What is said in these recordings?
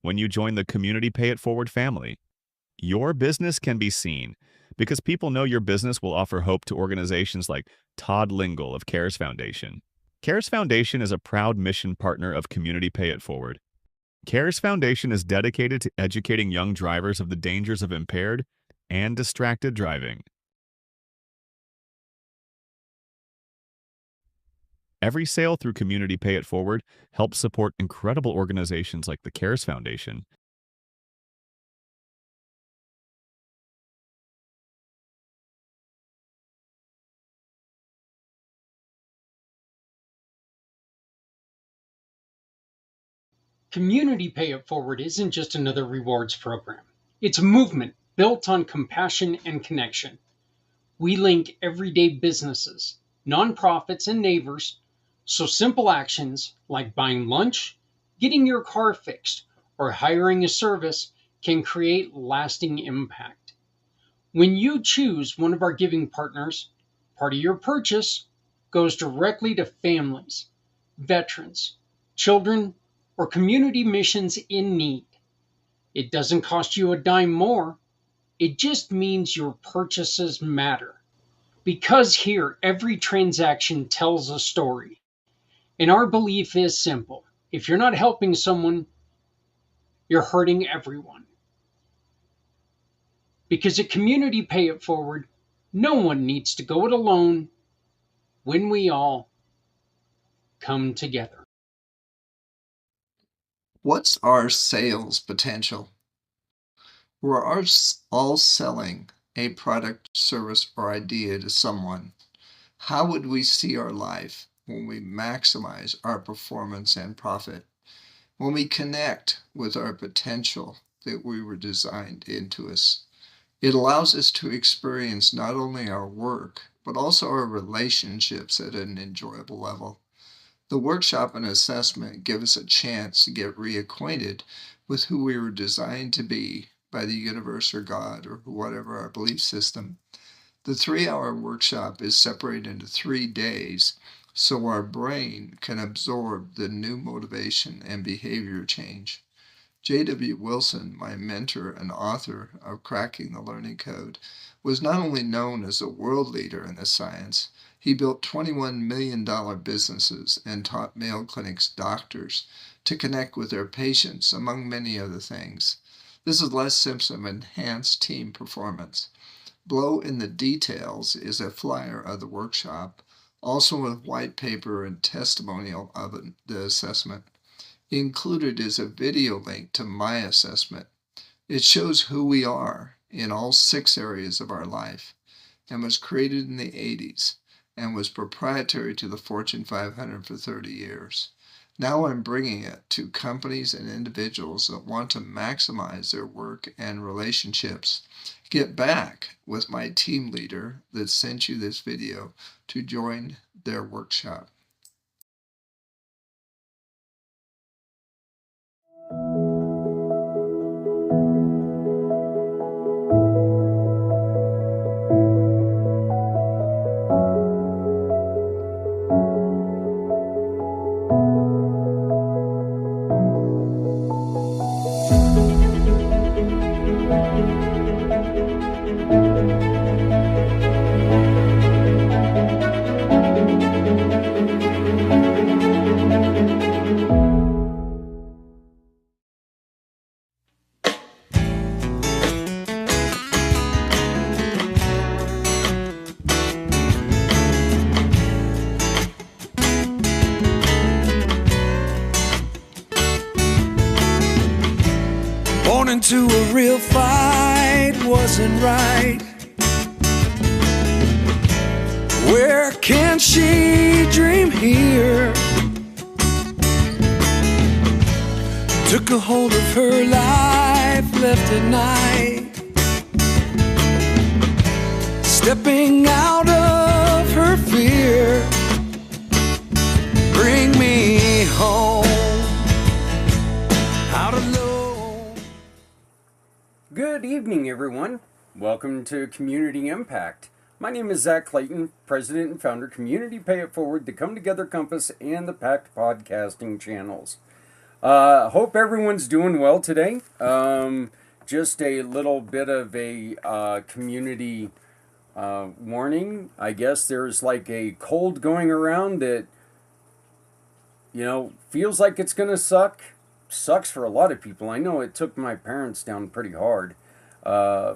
when you join the Community Pay It Forward family. Your business can be seen because people know your business will offer hope to organizations like Todd Lingle of CARES Foundation. CARES Foundation is a proud mission partner of Community Pay It Forward. CARES Foundation is dedicated to educating young drivers of the dangers of impaired and distracted driving. Every sale through Community Pay It Forward helps support incredible organizations like the CARES Foundation. Community Pay It Forward isn't just another rewards program. It's a movement built on compassion and connection. We link everyday businesses, nonprofits, and neighbors so simple actions like buying lunch, getting your car fixed, or hiring a service can create lasting impact. When you choose one of our giving partners, part of your purchase goes directly to families, veterans, children, or community missions in need. It doesn't cost you a dime more. It just means your purchases matter. Because here, every transaction tells a story. And our belief is simple. If you're not helping someone, you're hurting everyone. Because at Community Pay It Forward, no one needs to go it alone when we all come together. What's our sales potential? We're all selling a product, service, or idea to someone. How would we see our life when we maximize our performance and profit? When we connect with our potential that we were designed into us? It allows us to experience not only our work, but also our relationships at an enjoyable level. The workshop and assessment give us a chance to get reacquainted with who we were designed to be by the universe or God or whatever our belief system. The 3-hour workshop is separated into 3 days so our brain can absorb the new motivation and behavior change. J.W. Wilson, my mentor and author of Cracking the Learning Code, was not only known as a world leader in this science, he built $21 million businesses and taught Mayo Clinic's doctors to connect with their patients, among many other things. This is Les Simpson of Enhanced Team Performance. Below in the details is a flyer of the workshop, also with white paper and testimonial of the assessment. Included is a video link to my assessment. It shows who we are in all 6 areas of our life and was created in the 80s and was proprietary to the Fortune 500 for 30 years. Now I'm bringing it to companies and individuals that want to maximize their work and relationships. Get back with my team leader that sent you this video to join their workshop. Born into a real fight wasn't right. Where can she dream here? Took a hold of her life, left at night, stepping out of her fear. Bring me home, out alone. Good evening, everyone. Welcome to Community Impact. My name is Zach Clayton, President and Founder, Community Pay It Forward, the Come Together Compass, and the Pact podcasting channels. Hope everyone's doing well today. Just a little bit of a community warning. I guess there's like a cold going around that, feels like it's going to suck. Sucks for a lot of people. I know it took my parents down pretty hard.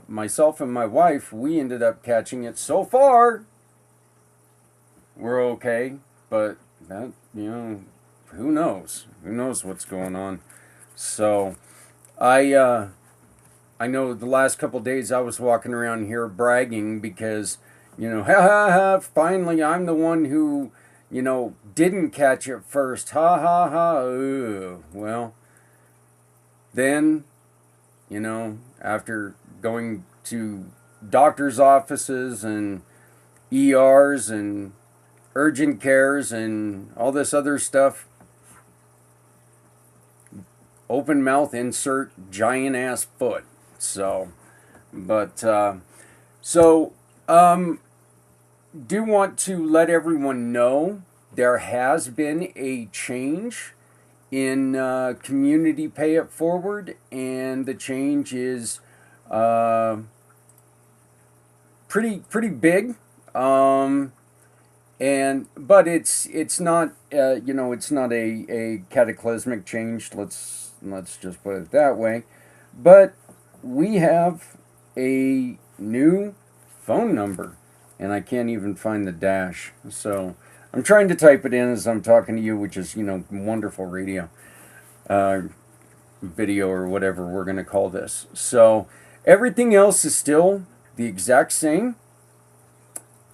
Myself and my wife, we ended up catching it. So far, we're okay. But that, who knows? Who knows what's going on? So, I know the last couple days I was walking around here bragging because, ha ha ha, finally I'm the one who, didn't catch it first. Ha ha ha. Ugh. Well, then, after going to doctor's offices and ERs and urgent cares and all this other stuff, open mouth, insert giant ass foot. So, but, do want to let everyone know there has been a change in community pay it forward, and the change is pretty big. But it's not it's not a cataclysmic change. Let's just put it that way. But we have a new phone number, and I can't even find the dash. So I'm trying to type it in as I'm talking to you, which is, wonderful radio, video, or whatever we're going to call this. So everything else is still the exact same,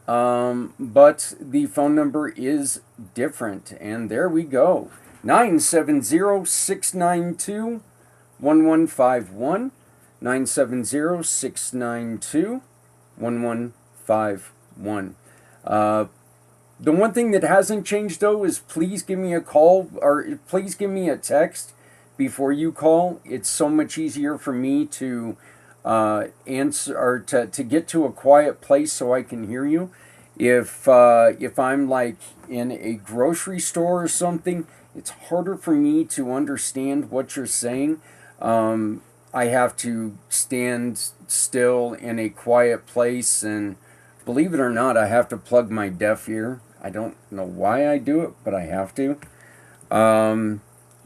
but the phone number is different. And there we go. 970-692-1151. 970-692-1151. The one thing that hasn't changed, though, is please give me a call, or please give me a text before you call. It's so much easier for me to answer, or to get to a quiet place so I can hear you. If I'm like in a grocery store or something, it's harder for me to understand what you're saying. I have to stand still in a quiet place, and believe it or not, I have to plug my deaf ear. I don't know why I do it, but I have to. And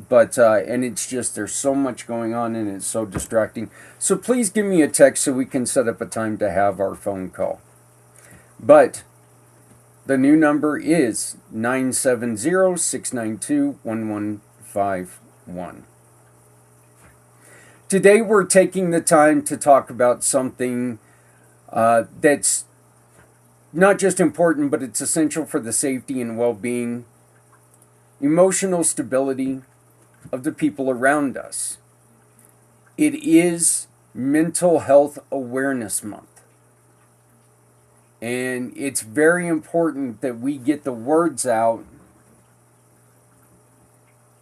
it's just, there's so much going on, and it's so distracting. So please give me a text so we can set up a time to have our phone call. But the new number is 970-692-1151. Today we're taking the time to talk about something that's not just important, but it's essential for the safety and well-being, emotional stability of the people around us. It is Mental Health Awareness Month. And it's very important that we get the words out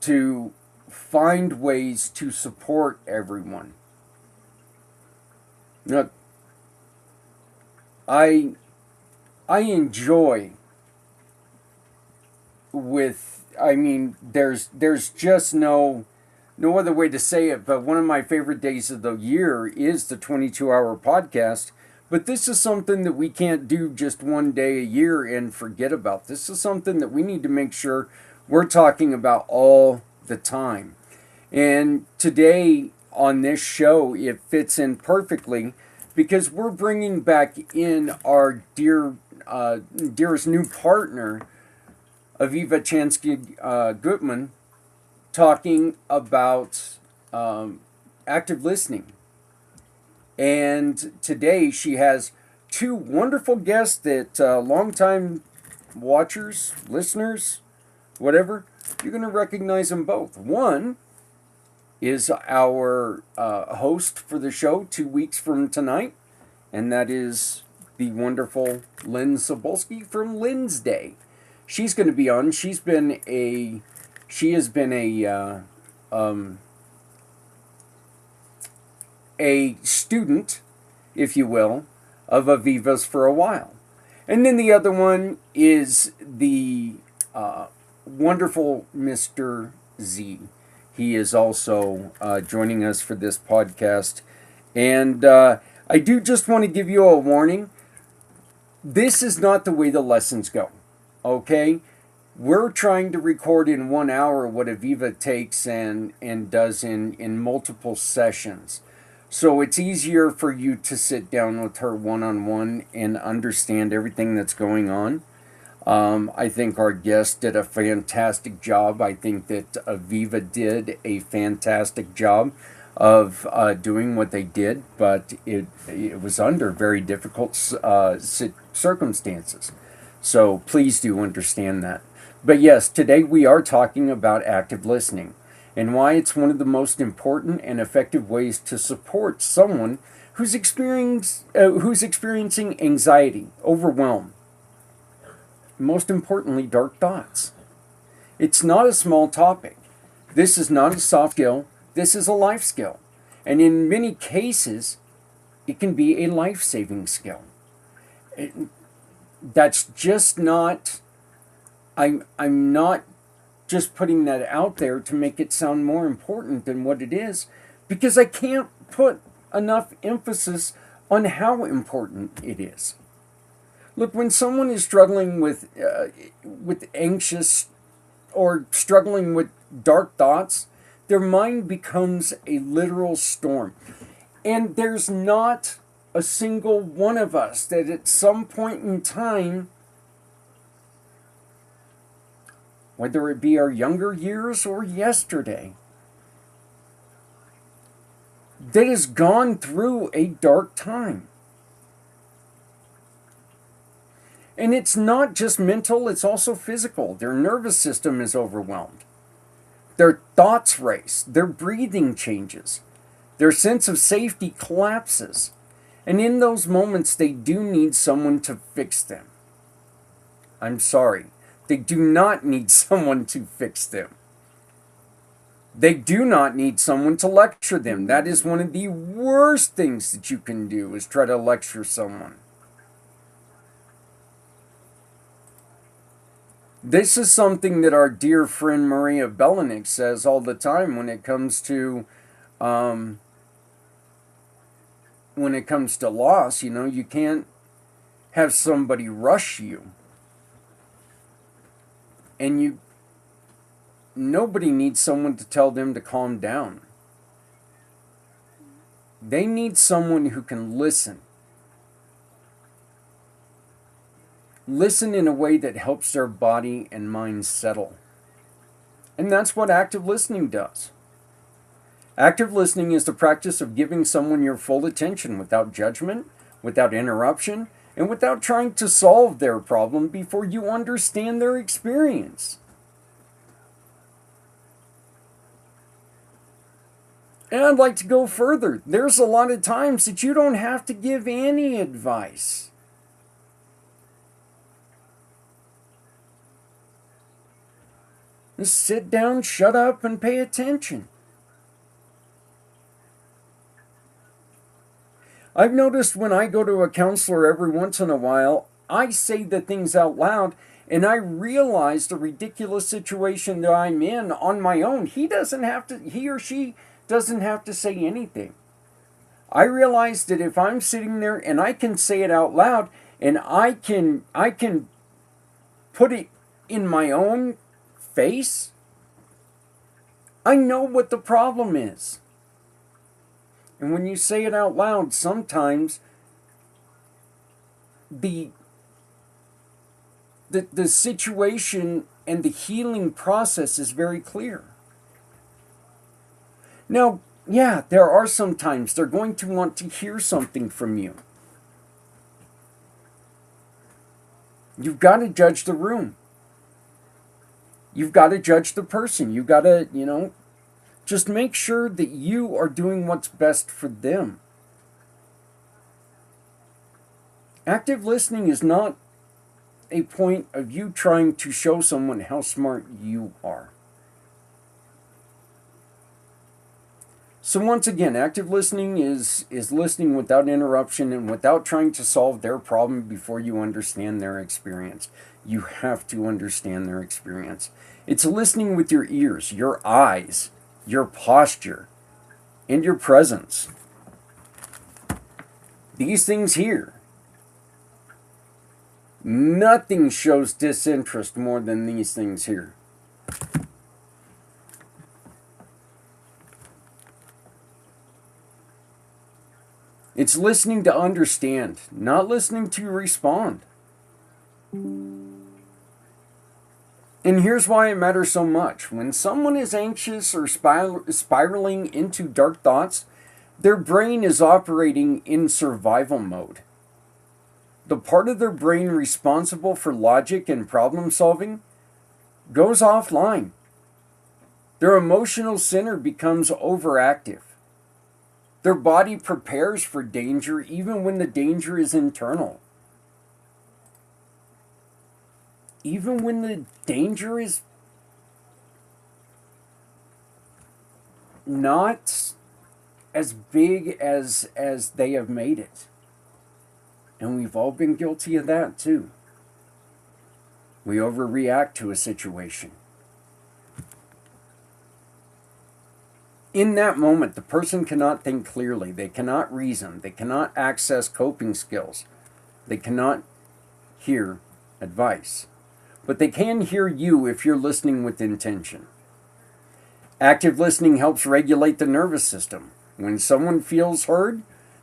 to find ways to support everyone. Now, I enjoy there's just no other way to say it, but one of my favorite days of the year is the 22-hour podcast. But this is something that we can't do just one day a year and forget about. This is something that we need to make sure we're talking about all the time. And today on this show, it fits in perfectly because we're bringing back in our dearest new partner, Aviva Chansky-Gutman, talking about active listening. And today she has two wonderful guests that longtime watchers, listeners, whatever, you're going to recognize them both. One is our host for the show 2 weeks from tonight, and that is the wonderful Lynn Sibulski from Lynn's Day. She's going to be on. She has been a student, if you will, of Aviva's for a while. And then the other one is the wonderful Mr. Z. He is also joining us for this podcast. And I do just want to give you a warning. This is not the way the lessons go, okay? We're trying to record in 1 hour what Aviva takes and does in multiple sessions. So it's easier for you to sit down with her one-on-one and understand everything that's going on. I think our guest did a fantastic job. I think that Aviva did a fantastic job of doing what they did, but it was under very difficult circumstances. So please do understand that. But yes, today we are talking about active listening and why it's one of the most important and effective ways to support someone who's experiencing anxiety, overwhelm, most importantly, dark thoughts. It's not a small topic. This is not a soft skill. This is a life skill. And in many cases, it can be a life-saving skill. That's just not, I'm not just putting that out there to make it sound more important than what it is, because I can't put enough emphasis on how important it is. Look, when someone is struggling with anxious or struggling with dark thoughts, their mind becomes a literal storm. And there's not a single one of us that at some point in time, whether it be our younger years or yesterday, that has gone through a dark time. And it's not just mental, it's also physical. Their nervous system is overwhelmed. Their thoughts race. Their breathing changes. Their sense of safety collapses. And in those moments, they do need someone to fix them. I'm sorry. They do not need someone to fix them. They do not need someone to lecture them. That is one of the worst things that you can do, is try to lecture someone. This is something that our dear friend Maria Belenik says all the time when it comes to loss. You know, you can't have somebody rush you. And nobody needs someone to tell them to calm down. They need someone who can listen. Listen in a way that helps their body and mind settle. And that's what active listening does. Active listening is the practice of giving someone your full attention without judgment, without interruption, and without trying to solve their problem before you understand their experience. And I'd like to go further. There's a lot of times that you don't have to give any advice. Just sit down, shut up, and pay attention. I've noticed when I go to a counselor every once in a while, I say the things out loud, and I realize the ridiculous situation that I'm in on my own. He or she doesn't have to say anything. I realize that if I'm sitting there and I can say it out loud, and I can put it in my own face, I know what the problem is. And when you say it out loud, sometimes the situation and the healing process is very clear. Now, yeah, there are some times they're going to want to hear something from you. You've got to judge the room. You've got to judge the person. You've got to, just make sure that you are doing what's best for them. Active listening is not a point of you trying to show someone how smart you are. So once again, active listening is listening without interruption and without trying to solve their problem before you understand their experience. You have to understand their experience. It's listening with your ears, your eyes, your posture, and your presence. These things here. Nothing shows disinterest more than these things here. It's listening to understand, not listening to respond. And here's why it matters so much. When someone is anxious or spiraling into dark thoughts, their brain is operating in survival mode. The part of their brain responsible for logic and problem solving goes offline. Their emotional center becomes overactive. Their body prepares for danger even when the danger is internal. Even when the danger is not as big as they have made it. And we've all been guilty of that too. We overreact to a situation. In that moment, the person cannot think clearly. They cannot reason. They cannot access coping skills. They cannot hear advice. But they can hear you if you're listening with intention. Active listening helps regulate the nervous system. When someone feels heard,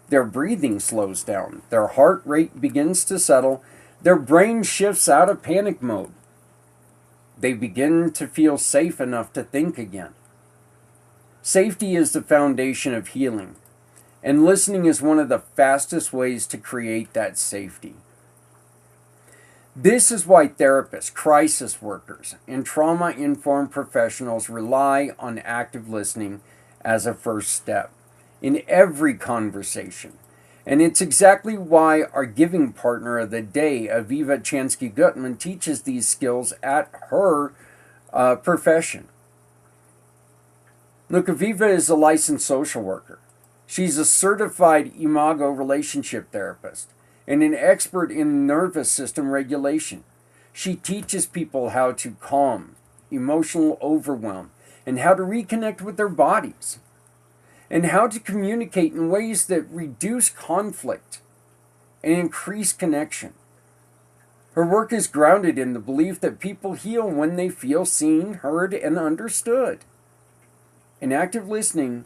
their breathing slows down. Their heart rate begins to settle. Their brain shifts out of panic mode. They begin to feel safe enough to think again. Safety is the foundation of healing, and listening is one of the fastest ways to create that safety. This is why therapists, crisis workers, and trauma-informed professionals rely on active listening as a first step in every conversation. And it's exactly why our giving partner of the day, Aviva Chansky-Gutman, teaches these skills at her profession. Look, Aviva is a licensed social worker. She's a certified imago relationship therapist and an expert in nervous system regulation. She teaches people how to calm emotional overwhelm and how to reconnect with their bodies and how to communicate in ways that reduce conflict and increase connection. Her work is grounded in the belief that people heal when they feel seen, heard, and understood. And active listening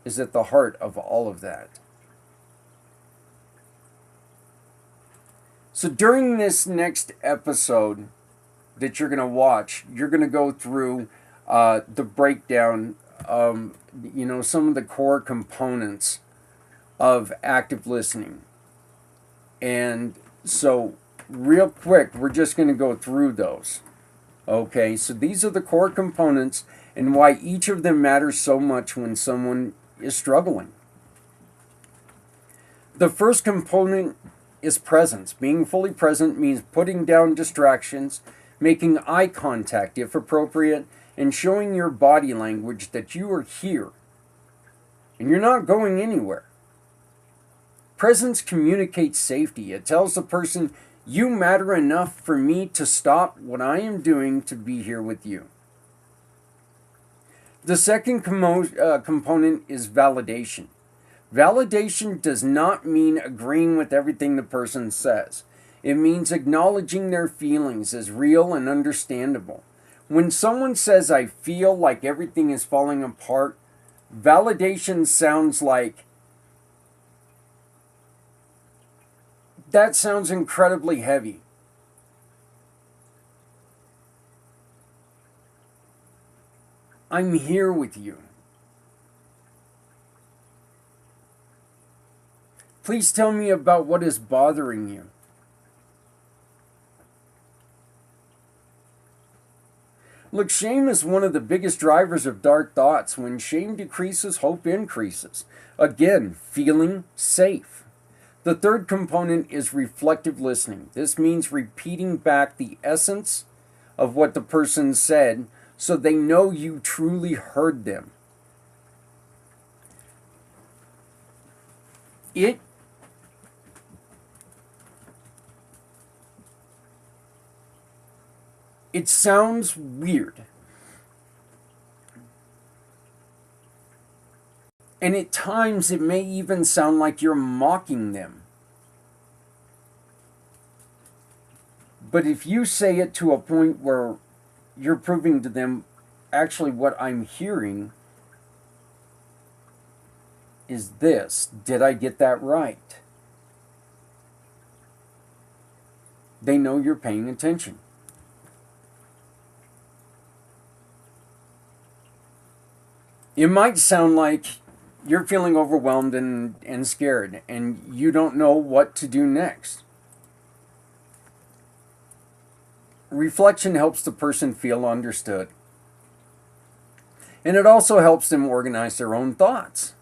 is at the heart of all of that. So during this next episode that you're going to watch, you're going to go through the breakdown, some of the core components of active listening. And so real quick, we're just going to go through those. Okay, so these are the core components and why each of them matters so much when someone is struggling. The first component is presence. Being fully present means putting down distractions, making eye contact if appropriate, and showing your body language that you are here and you're not going anywhere. Presence communicates safety. It tells the person, you matter enough for me to stop what I am doing to be here with you. The second component is validation. Validation does not mean agreeing with everything the person says. It means acknowledging their feelings as real and understandable. When someone says, I feel like everything is falling apart, validation sounds like, that sounds incredibly heavy. I'm here with you. Please tell me about what is bothering you. Look, shame is one of the biggest drivers of dark thoughts. When shame decreases, hope increases. Again, feeling safe. The third component is reflective listening. This means repeating back the essence of what the person said so they know you truly heard them. It sounds weird, And at times it may even sound like you're mocking them. But if you say it to a point where you're proving to them, actually what I'm hearing is this. Did I get that right? They know you're paying attention. It might sound like you're feeling overwhelmed and scared, and you don't know what to do next. Reflection helps the person feel understood. And it also helps them organize their own thoughts.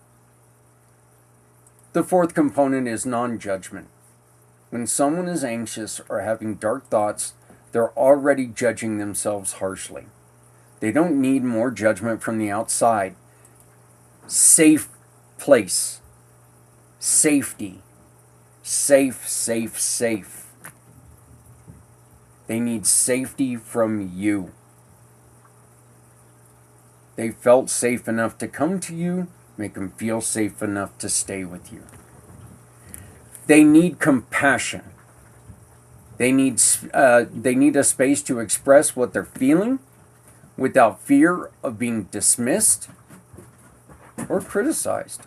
The fourth component is non-judgment. When someone is anxious or having dark thoughts, they're already judging themselves harshly. They don't need more judgment from the outside. Safe place. Safety. Safe, safe, safe. They need safety from you. They felt safe enough to come to you, make them feel safe enough to stay with you. They need compassion. They need a space to express what they're feeling without fear of being dismissed or criticized.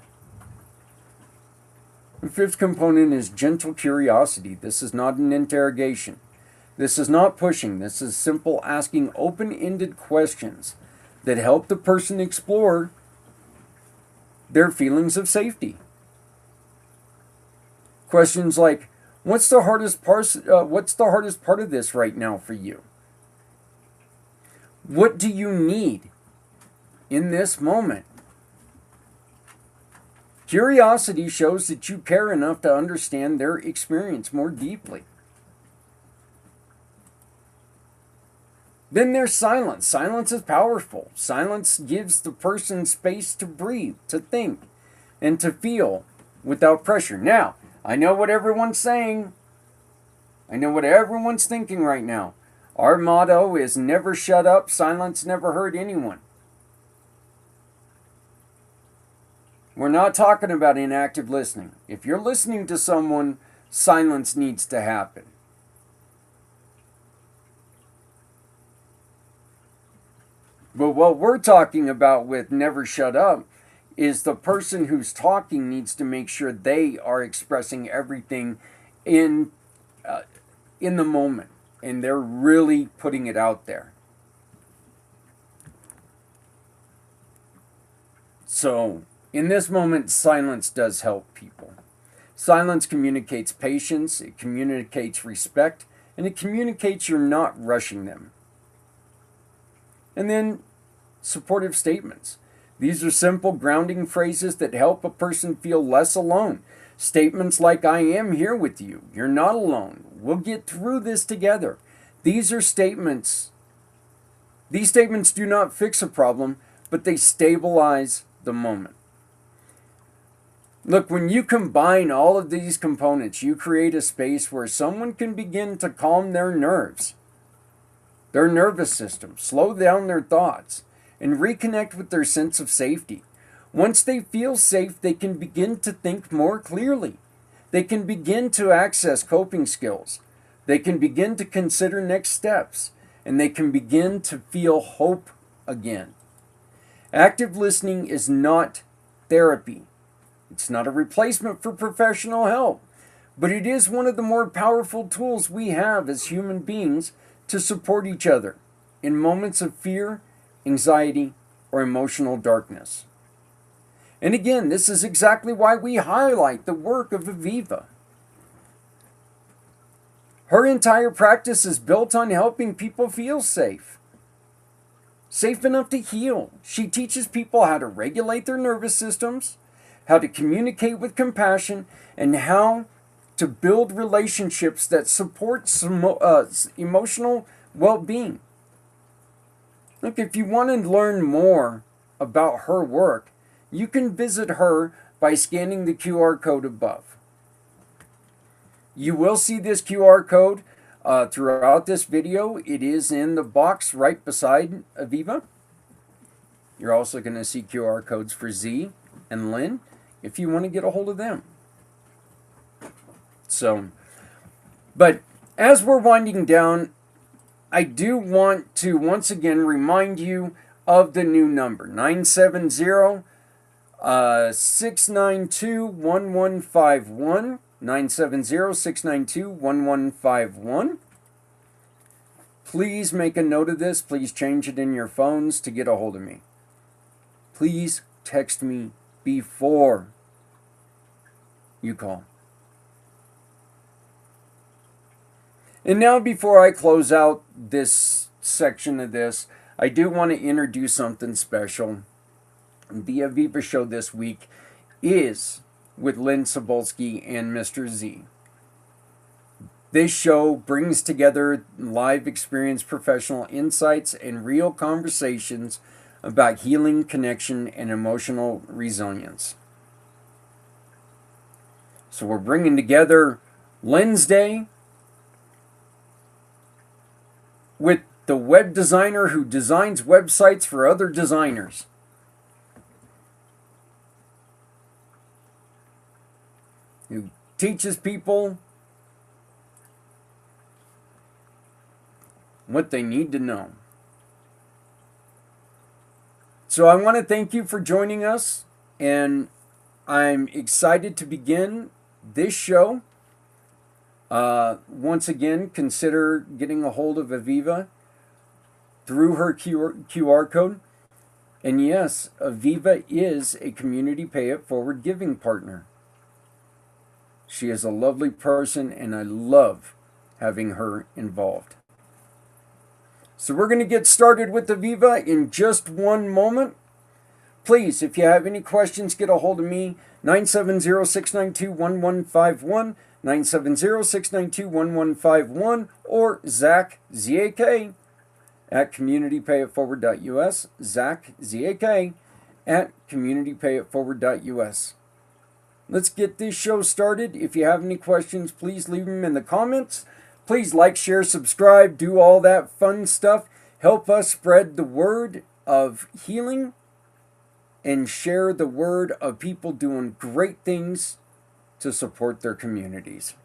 The fifth component is gentle curiosity. This is not an interrogation. This is not pushing. This is simple asking open-ended questions that help the person explore their feelings of safety. Questions like, what's the hardest part of this right now for you? What do you need in this moment? Curiosity shows that you care enough to understand their experience more deeply. Then there's silence. Silence is powerful. Silence gives the person space to breathe, to think, and to feel without pressure. Now, I know what everyone's saying. I know what everyone's thinking right now. Our motto is never shut up, silence never hurt anyone. We're not talking about inactive listening. If you're listening to someone, silence needs to happen. But what we're talking about with never shut up is the person who's talking needs to make sure they are expressing everything in the moment, and they're really putting it out there. So, in this moment, silence does help people. Silence communicates patience, it communicates respect, and it communicates you're not rushing them. And then, supportive statements. These are simple grounding phrases that help a person feel less alone. Statements like, I am here with you. You're not alone. We'll get through this together. These are statements. These statements do not fix a problem, but they stabilize the moment. Look, when you combine all of these components, you create a space where someone can begin to calm their nerves, their nervous system, slow down their thoughts, and reconnect with their sense of safety. Once they feel safe, they can begin to think more clearly. They can begin to access coping skills. They can begin to consider next steps, and they can begin to feel hope again. Active listening is not therapy. It's not a replacement for professional help, but it is one of the more powerful tools we have as human beings to support each other in moments of fear, anxiety, or emotional darkness. And again, this is exactly why we highlight the work of Aviva. Her entire practice is built on helping people feel safe. Safe enough to heal. She teaches people how to regulate their nervous systems, how to communicate with compassion, and how to build relationships that support emotional well-being. Look, if you want to learn more about her work, you can visit her by scanning the QR code above. You will see this QR code throughout this video. It is in the box right beside Aviva. You're also going to see QR codes for Z and Lynn if you want to get a hold of them. So, but as we're winding down, I do want to once again remind you of the new number, 970-692-1151, 970-692-1151. Please make a note of this. Please change it in your phones to get a hold of me. Please text me before you call. And now, before I close out this section of this, I do want to introduce something special. The Aviva show this week is with Lynn Sibulski and Mr. Z. This show brings together live experience, professional insights, and real conversations about healing, connection, and emotional resilience. So we're bringing together Lynn's Day with the web designer who designs websites for other designers. Who teaches people what they need to know. So I want to thank you for joining us, and I'm excited to begin this show. Once again, consider getting a hold of Aviva through her QR code. And yes, Aviva is a community pay it forward giving partner. She is a lovely person, and I love having her involved. So we're going to get started with Aviva in just one moment. Please, if you have any questions, get a hold of me, 970-692-1151, 970-692-1151, or Zach, Z-A-K, at communitypayitforward.us, Zach, Z-A-K, at communitypayitforward.us. Let's get this show started. If you have any questions, please leave them in the comments. Please like, share, subscribe, do all that fun stuff. Help us spread the word of healing and share the word of people doing great things to support their communities.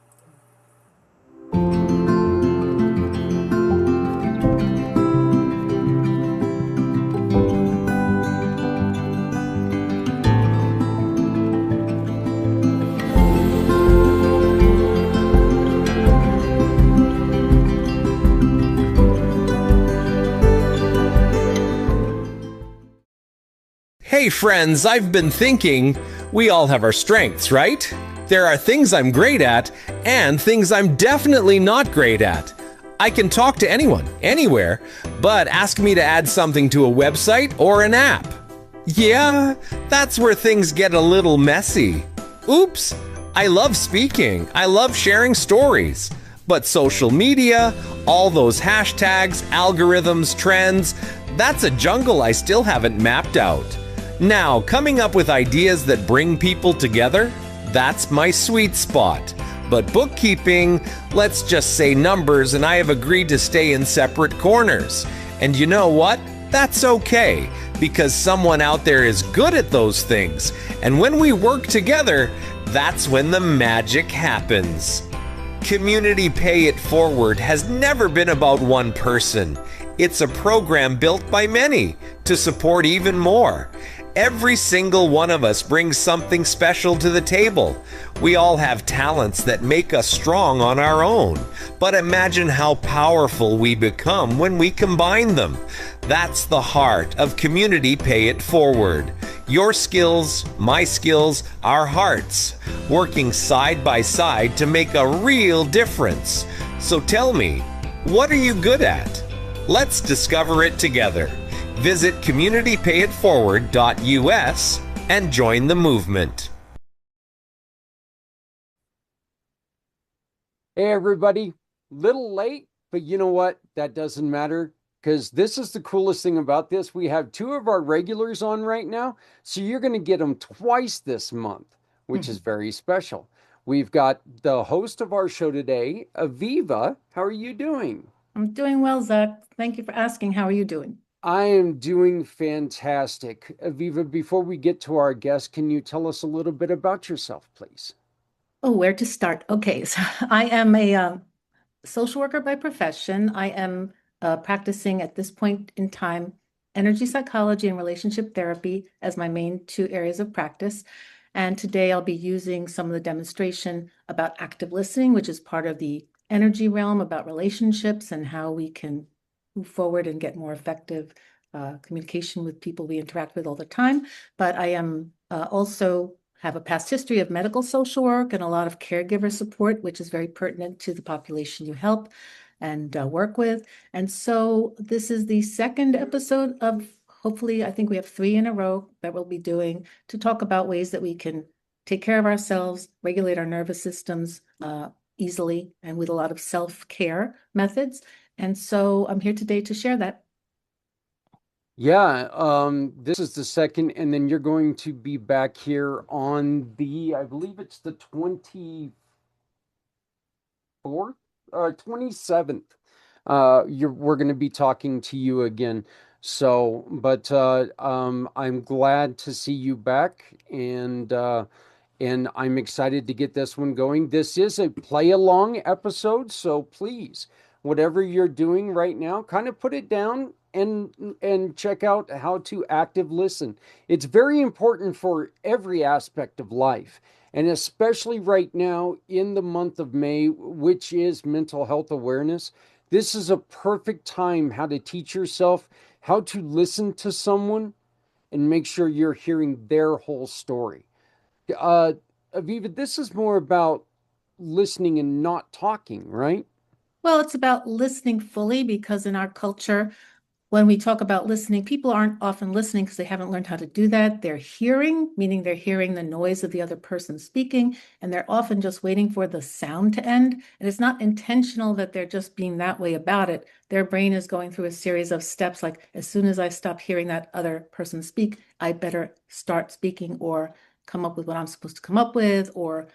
Hey friends, I've been thinking, we all have our strengths, right? There are things I'm great at and things I'm definitely not great at. I can talk to anyone, anywhere, but ask me to add something to a website or an app. Yeah, that's where things get a little messy. Oops, I love speaking, I love sharing stories. But social media, all those hashtags, algorithms, trends, that's a jungle I still haven't mapped out. Now, coming up with ideas that bring people together, that's my sweet spot. But bookkeeping, let's just say numbers, and I have agreed to stay in separate corners. And you know what? That's okay, because someone out there is good at those things. And when we work together, that's when the magic happens. Community Pay It Forward has never been about one person. It's a program built by many to support even more. Every single one of us brings something special to the table. We all have talents that make us strong on our own. But imagine how powerful we become when we combine them. That's the heart of Community Pay It Forward. Your skills, my skills, our hearts, working side by side to make a real difference. So tell me, what are you good at? Let's discover it together. Visit communitypayitforward.us and join the movement. Hey everybody, little late, but you know what? That doesn't matter, because this is the coolest thing about this. We have two of our regulars on right now, so you're going to get them twice this month, which is very special. We've got the host of our show today, Aviva. How are you doing? I'm doing well, Zach. Thank you for asking. How are you doing? I am doing fantastic. Aviva, before we get to our guest, can you tell us a little bit about yourself, please? Oh, where to start? Okay, so I am a social worker by profession. I am practicing at this point in time energy psychology and relationship therapy as my main two areas of practice. And today I'll be using some of the demonstration about active listening, which is part of the energy realm about relationships and how we can move forward and get more effective communication with people we interact with all the time. But I am also have a past history of medical social work and a lot of caregiver support, which is very pertinent to the population you help and work with. And so this is the second episode of, hopefully, I think we have 3 in a row that we'll be doing to talk about ways that we can take care of ourselves, regulate our nervous systems easily and with a lot of self-care methods. And so I'm here today to share that. Yeah, this is the second, and then you're going to be back here on I believe it's the 24th, 27th. We're going to be talking to you again. So, but I'm glad to see you back, and I'm excited to get this one going. This is a play along episode, so please, whatever you're doing right now, kind of put it down and check out how to active listen. It's very important for every aspect of life, and especially right now in the month of May, which is mental health awareness. This is a perfect time how to teach yourself how to listen to someone and make sure you're hearing their whole story. Uh, Aviva, this is more about listening and not talking, right? Well, it's about listening fully because in our culture, when we talk about listening, people aren't often listening because they haven't learned how to do that. They're hearing, meaning they're hearing the noise of the other person speaking, and they're often just waiting for the sound to end. And it's not intentional that they're just being that way about it. Their brain is going through a series of steps like, as soon as I stop hearing that other person speak, I better start speaking or come up with what I'm supposed to come up with, or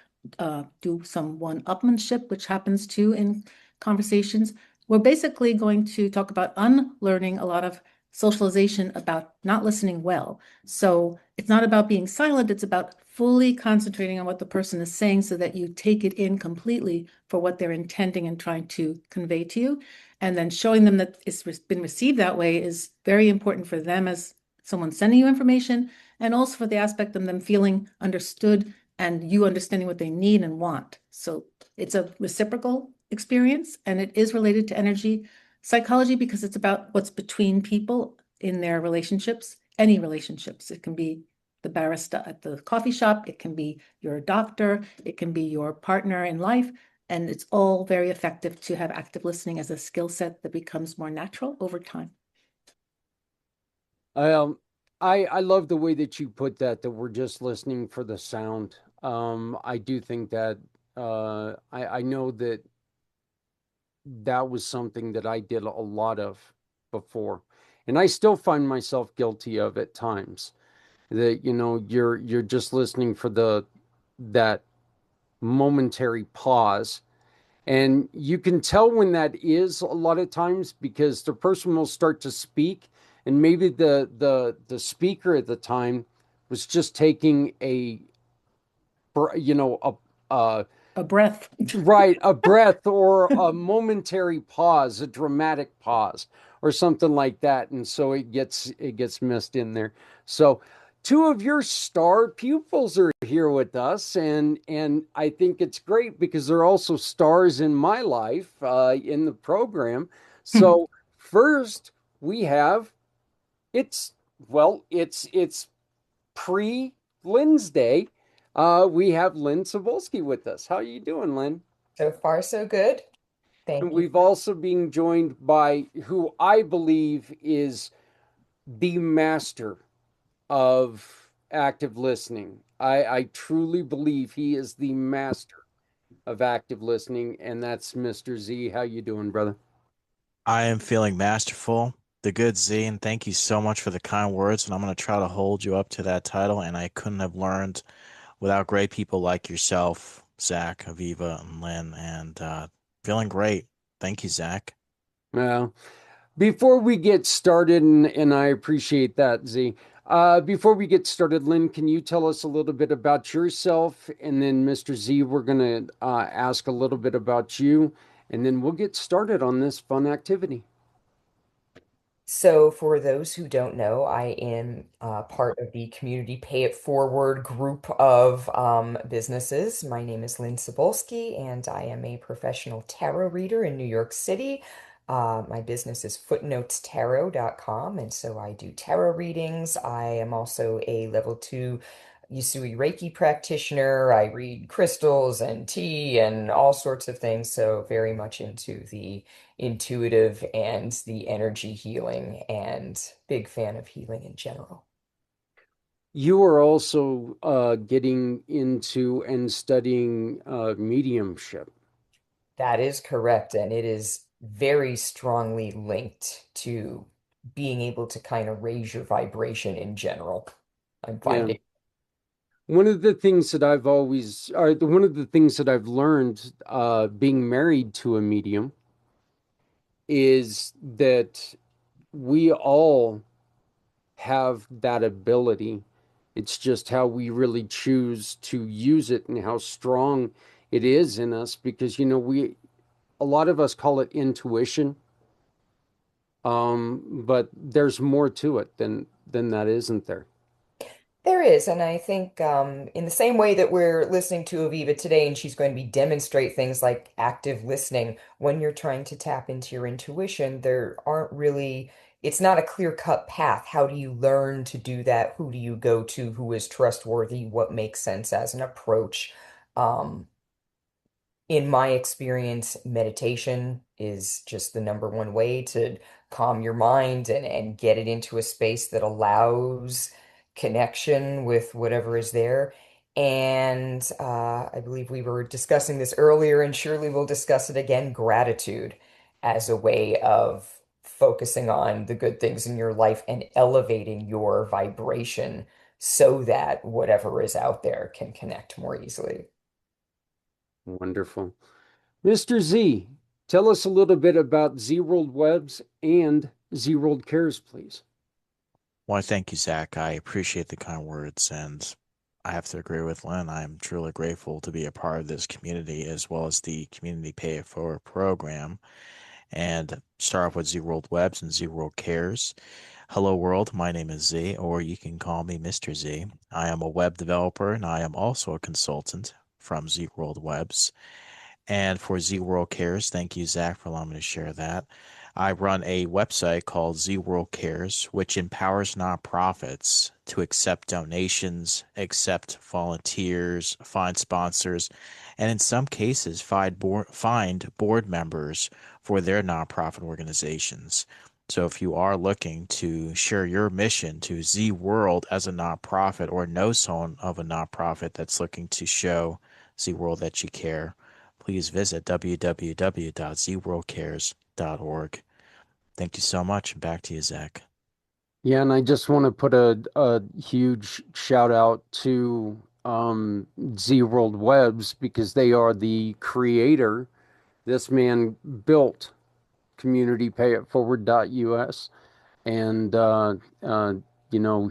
do some one-upmanship, which happens too in conversations. We're basically going to talk about unlearning a lot of socialization about not listening well. So it's not about being silent, it's about fully concentrating on what the person is saying so that you take it in completely for what they're intending and trying to convey to you. And then showing them that it's been received that way is very important for them as someone sending you information, and also for the aspect of them feeling understood and you understanding what they need and want. So it's a reciprocal experience, and it is related to energy psychology because it's about what's between people in their relationships, any relationships. It can be the barista at the coffee shop, it can be your doctor, it can be your partner in life, and it's all very effective to have active listening as a skill set that becomes more natural over time. I love the way that you put that we're just listening for the sound. I do think that I know that that was something that I did a lot of before, and I still find myself guilty of at times. That you're just listening for that momentary pause, and you can tell when that is a lot of times because the person will start to speak, and maybe the speaker at the time was just taking a A breath. right, a breath or a momentary pause, a dramatic pause or something like that, and so it gets missed in there. So two of your star pupils are here with us, and I think it's great because they're also stars in my life in the program. So first we have it's it's pre Lynn's Day. We have Lynn Sibulski with us. How are you doing, Lynn? So far, so good. Thank And you. we've also been joined by who I believe is the master of active listening. I truly believe he is the master of active listening, and that's Mr. Z. How you doing, brother? I am feeling masterful, the good Z, and thank you so much for the kind words. And I'm going to try to hold you up to that title. And I couldn't have learned without great people like yourself, Zach, Aviva, and Lynn, and feeling great. Thank you, Zach. Well, Before we get started, and I appreciate that, Z. Before we get started, Lynn, can you tell us a little bit about yourself? And then, Mr. Z, we're going to ask a little bit about you, and then we'll get started on this fun activity. So, for those who don't know, I am part of the Community Pay It Forward group of businesses. My name is Lynn Sibulski, and I am a professional tarot reader in New York City. My business is footnotestarot.com, and so I do tarot readings. I am also a level 2 Usui Reiki practitioner. I read crystals and tea and all sorts of things, so very much into the intuitive and the energy healing, and big fan of healing in general. You are also getting into and studying mediumship. That is correct, and it is very strongly linked to being able to kind of raise your vibration in general. I'm finding. One of the things that one of the things that I've learned being married to a medium is that we all have that ability. It's just how we really choose to use it and how strong it is in us, because a lot of us call it intuition, but there's more to it than that, isn't there? There is, and I think in the same way that we're listening to Aviva today, and she's going to be demonstrate things like active listening, when you're trying to tap into your intuition, there aren't really, it's not a clear-cut path. How do you learn to do that? Who do you go to? Who is trustworthy? What makes sense as an approach? Um, in my experience, meditation is just the number one way to calm your mind and get it into a space that allows connection with whatever is there. And I believe we were discussing this earlier, and surely we'll discuss it again, gratitude as a way of focusing on the good things in your life and elevating your vibration so that whatever is out there can connect more easily. Wonderful. Mr. Z, tell us a little bit about Z World Webs and Z World Cares, please. Well, thank you, Zach. I appreciate the kind words, and I have to agree with Lynn. I'm truly grateful to be a part of this community as well as the Community Pay It Forward program. And start off with Z World Webs and Z World Cares. Hello, world. My name is Z, or you can call me Mr. Z. I am a web developer, and I am also a consultant from Z World Webs. And for Z World Cares, thank you, Zach, for allowing me to share that. I run a website called Z World Cares, which empowers nonprofits to accept donations, accept volunteers, find sponsors, and in some cases, find board members for their nonprofit organizations. So if you are looking to share your mission to Z World as a nonprofit, or know someone of a nonprofit that's looking to show Z World that you care, please visit www.zworldcares.org. Thank you so much. Back to you, Zach. Yeah, and I just want to put a huge shout out to Z World Webs, because they are the creator. This man built communitypayitforward.us, and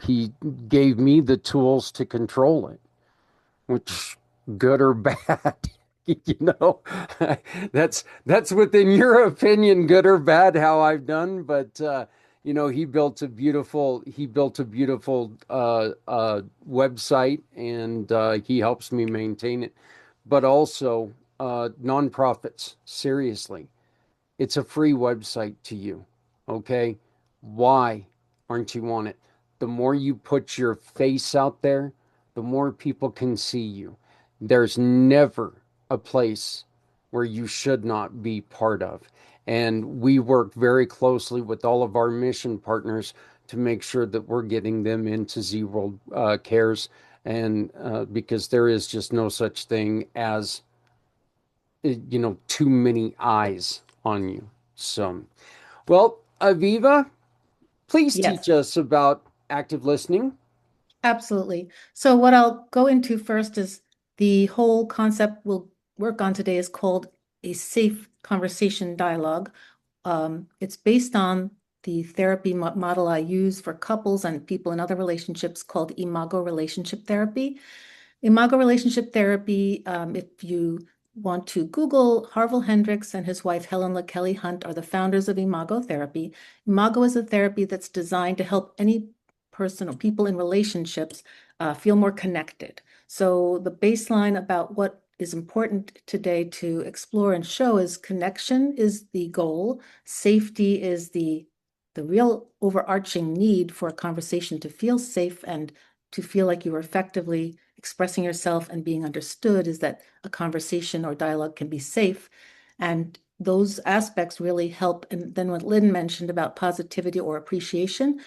he gave me the tools to control it, which, good or bad, you know, that's within your opinion, good or bad, how I've done. But he built a beautiful website, and he helps me maintain it. But also nonprofits, seriously, it's a free website to you. Okay, why aren't you on it? The more you put your face out there, the more people can see you. There's never a place where you should not be part of. And we work very closely with all of our mission partners to make sure that we're getting them into Z World Cares. And because there is just no such thing as, too many eyes on you. So, well, Aviva, please Yes. teach us about active listening. Absolutely. So what I'll go into first is the whole concept we'll work on today is called a safe conversation dialogue. It's based on the therapy model I use for couples and people in other relationships called Imago relationship therapy. Imago relationship therapy, if you want to Google, Harville Hendricks and his wife Helen LaKelly Hunt are the founders of Imago therapy. Imago is a therapy that's designed to help any person or people in relationships feel more connected. So the baseline about what is important today to explore and show is connection is the goal, safety is the real overarching need for a conversation to feel safe and to feel like you are effectively expressing yourself and being understood, is that a conversation or dialogue can be safe. And those aspects really help. And then what Lynn mentioned about positivity or appreciation,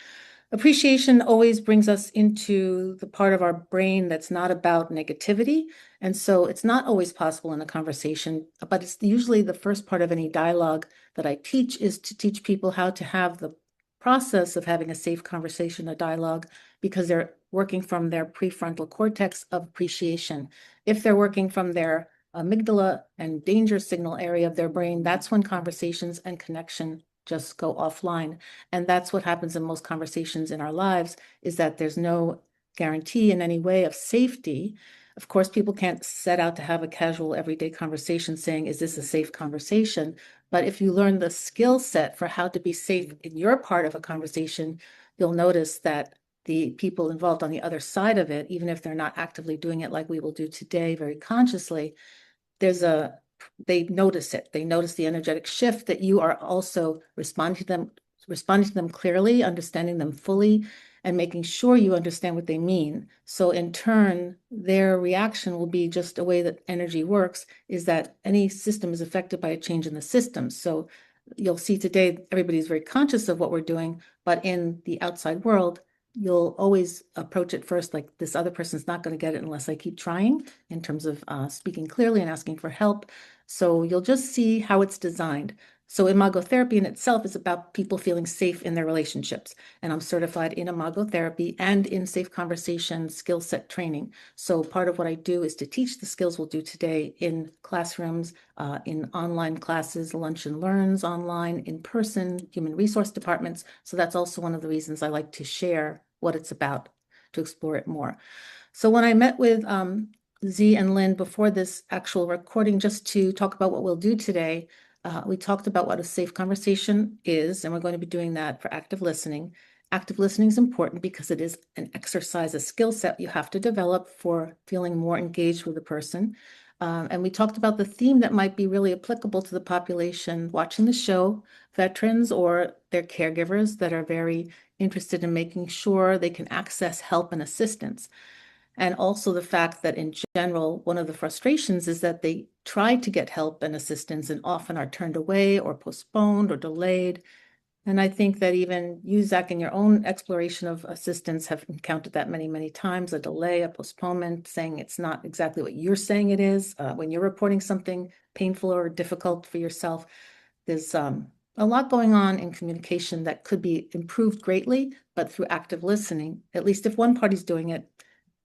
appreciation always brings us into the part of our brain that's not about negativity. And so it's not always possible in a conversation, but it's usually the first part of any dialogue that I teach is to teach people how to have the process of having a safe conversation, a dialogue, because they're working from their prefrontal cortex of appreciation. If they're working from their amygdala and danger signal area of their brain, that's when conversations and connection just go offline. And that's what happens in most conversations in our lives, is that there's no guarantee in any way of safety. Of course, people can't set out to have a casual everyday conversation saying, is this a safe conversation? But if you learn the skill set for how to be safe in your part of a conversation, you'll notice that the people involved on the other side of it, even if they're not actively doing it like we will do today very consciously, they notice it. They notice the energetic shift that you are also responding to them clearly, understanding them fully, and making sure you understand what they mean. So in turn, their reaction will be just a way that energy works, is that any system is affected by a change in the system. So you'll see today, everybody's very conscious of what we're doing, but in the outside world, you'll always approach it first like this other person's not going to get it unless I keep trying, in terms of speaking clearly and asking for help. So you'll just see how it's designed. So Imago therapy in itself is about people feeling safe in their relationships. And I'm certified in Imago therapy and in safe conversation skill set training. So part of what I do is to teach the skills we'll do today in classrooms, in online classes, lunch and learns online, in person, human resource departments. So that's also one of the reasons I like to share what it's about, to explore it more. So when I met with Z and Lynn before this actual recording, just to talk about what we'll do today, we talked about what a safe conversation is, and we're going to be doing that for active listening. Active listening is important because it is an exercise, a skill set you have to develop for feeling more engaged with a person. And we talked about the theme that might be really applicable to the population watching the show, veterans or their caregivers that are very interested in making sure they can access help and assistance. And also the fact that in general, one of the frustrations is that they try to get help and assistance and often are turned away or postponed or delayed. And I think that even you, Zach, in your own exploration of assistance have encountered that many, many times, a delay, a postponement, saying it's not exactly what you're saying it is. When you're reporting something painful or difficult for yourself, there's a lot going on in communication that could be improved greatly, but through active listening, at least if one party's doing it,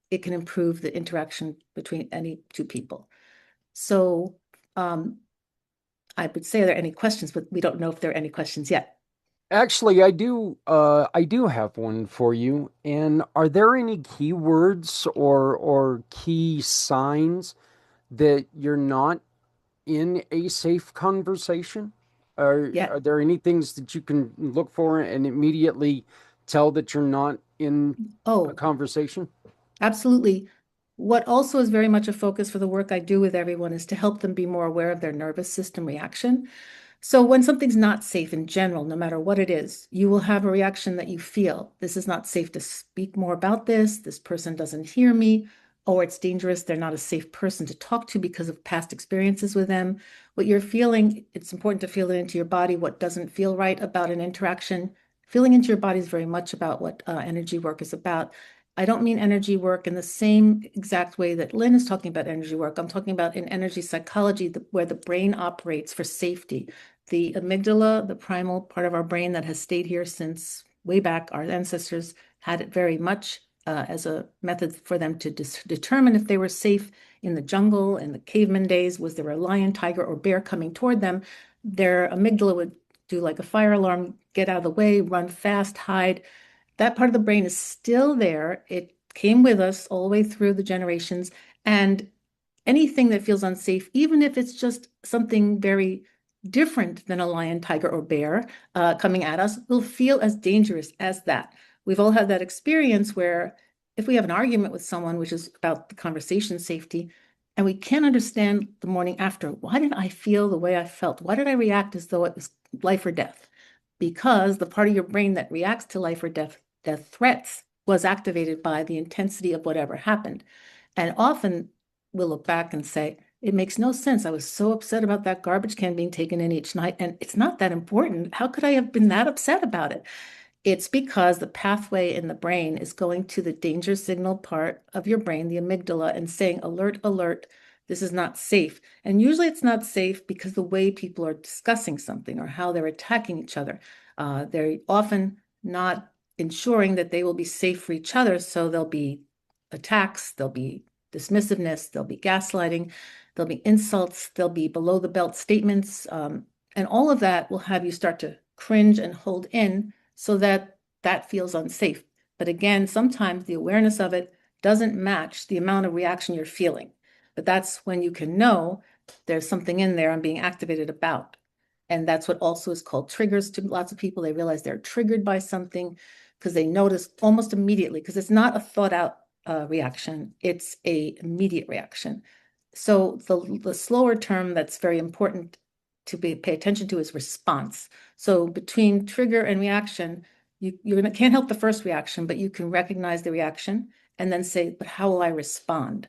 it can improve the interaction between any two people. So I would say, are there any questions, but we don't know if there are any questions yet. Actually, I do have one for you. And are there any keywords or key signs that you're not in a safe conversation? Are there any things that you can look for and immediately tell that you're not in a conversation? Absolutely. What also is very much a focus for the work I do with everyone is to help them be more aware of their nervous system reaction. So when something's not safe in general, no matter what it is, you will have a reaction that you feel. This is not safe to speak more about this. This person doesn't hear me. Or it's dangerous. They're not a safe person to talk to because of past experiences with them. What you're feeling, it's important to feel it into your body. What doesn't feel right about an interaction, feeling into your body is very much about what energy work is about. I don't mean energy work in the same exact way that Lynn is talking about energy work. I'm talking about in energy psychology, where the brain operates for safety. The amygdala, the primal part of our brain that has stayed here since way back, our ancestors had it very much as a method for them to determine if they were safe in the jungle, in the caveman days. Was there a lion, tiger, or bear coming toward them? Their amygdala would do like a fire alarm, get out of the way, run fast, hide. That part of the brain is still there. It came with us all the way through the generations. And anything that feels unsafe, even if it's just something very different than a lion, tiger, or bear coming at us, will feel as dangerous as that. We've all had that experience where if we have an argument with someone, which is about the conversation safety, and we can't understand the morning after, why did I feel the way I felt? Why did I react as though it was life or death? Because the part of your brain that reacts to life or death threats was activated by the intensity of whatever happened. And often we'll look back and say, it makes no sense. I was so upset about that garbage can being taken in each night, and it's not that important. How could I have been that upset about it? It's because the pathway in the brain is going to the danger signal part of your brain, the amygdala, and saying, alert, alert, this is not safe. And usually it's not safe because the way people are discussing something or how they're attacking each other. They're often not ensuring that they will be safe for each other. So there'll be attacks, there'll be dismissiveness, there'll be gaslighting, there'll be insults, there'll be below the belt statements. And all of that will have you start to cringe and hold in so that that feels unsafe. But again, sometimes the awareness of it doesn't match the amount of reaction you're feeling. But that's when you can know there's something in there I'm being activated about. And that's what also is called triggers to lots of people. They realize they're triggered by something because they notice almost immediately, because it's not a thought out reaction, it's a immediate reaction. So the slower term that's very important to pay attention to is response. So between trigger and reaction, can't help the first reaction, but you can recognize the reaction and then say, but how will I respond?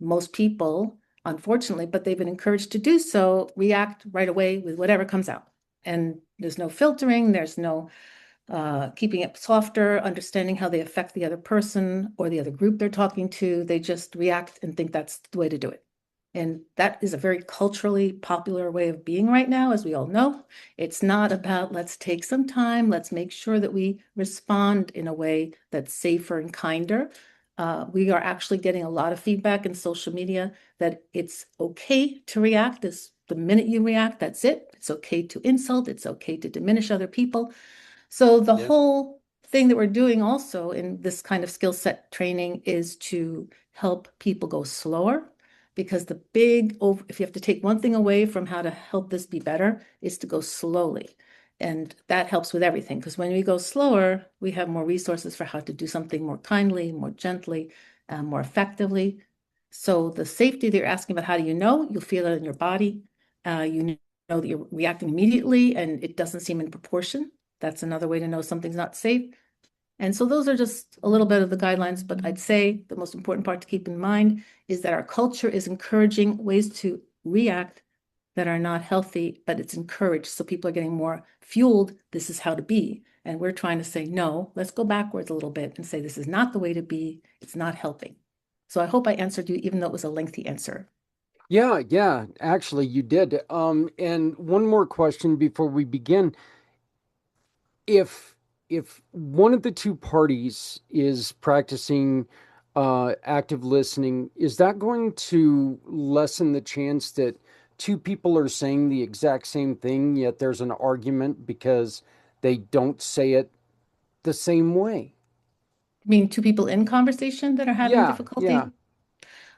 Most people, unfortunately, but they've been encouraged to do so, react right away with whatever comes out. And there's no filtering, there's no keeping it softer, understanding how they affect the other person or the other group they're talking to. They just react and think that's the way to do it. And that is a very culturally popular way of being right now, as we all know. It's not about let's take some time, let's make sure that we respond in a way that's safer and kinder. We are actually getting a lot of feedback in social media that it's okay to react. The minute you react, that's it. It's okay to insult. It's okay to diminish other people. So the whole thing that we're doing also in this kind of skill set training is to help people go slower, because if you have to take one thing away from how to help this be better, is to go slowly. And that helps with everything, because when we go slower, we have more resources for how to do something more kindly, more gently, more effectively. So the safety that you're asking about, how do you know? You'll feel it in your body. You know that you're reacting immediately and it doesn't seem in proportion. That's another way to know something's not safe. And so those are just a little bit of the guidelines, but I'd say the most important part to keep in mind is that our culture is encouraging ways to react that are not healthy, but it's encouraged. So people are getting more fueled. This is how to be. And we're trying to say, no, let's go backwards a little bit and say, this is not the way to be. It's not helping. So I hope I answered you, even though it was a lengthy answer. Yeah, actually you did. And one more question before we begin. If one of the two parties is practicing active listening, is that going to lessen the chance that two people are saying the exact same thing, yet there's an argument because they don't say it the same way? I mean, two people in conversation that are having difficulty? Yeah.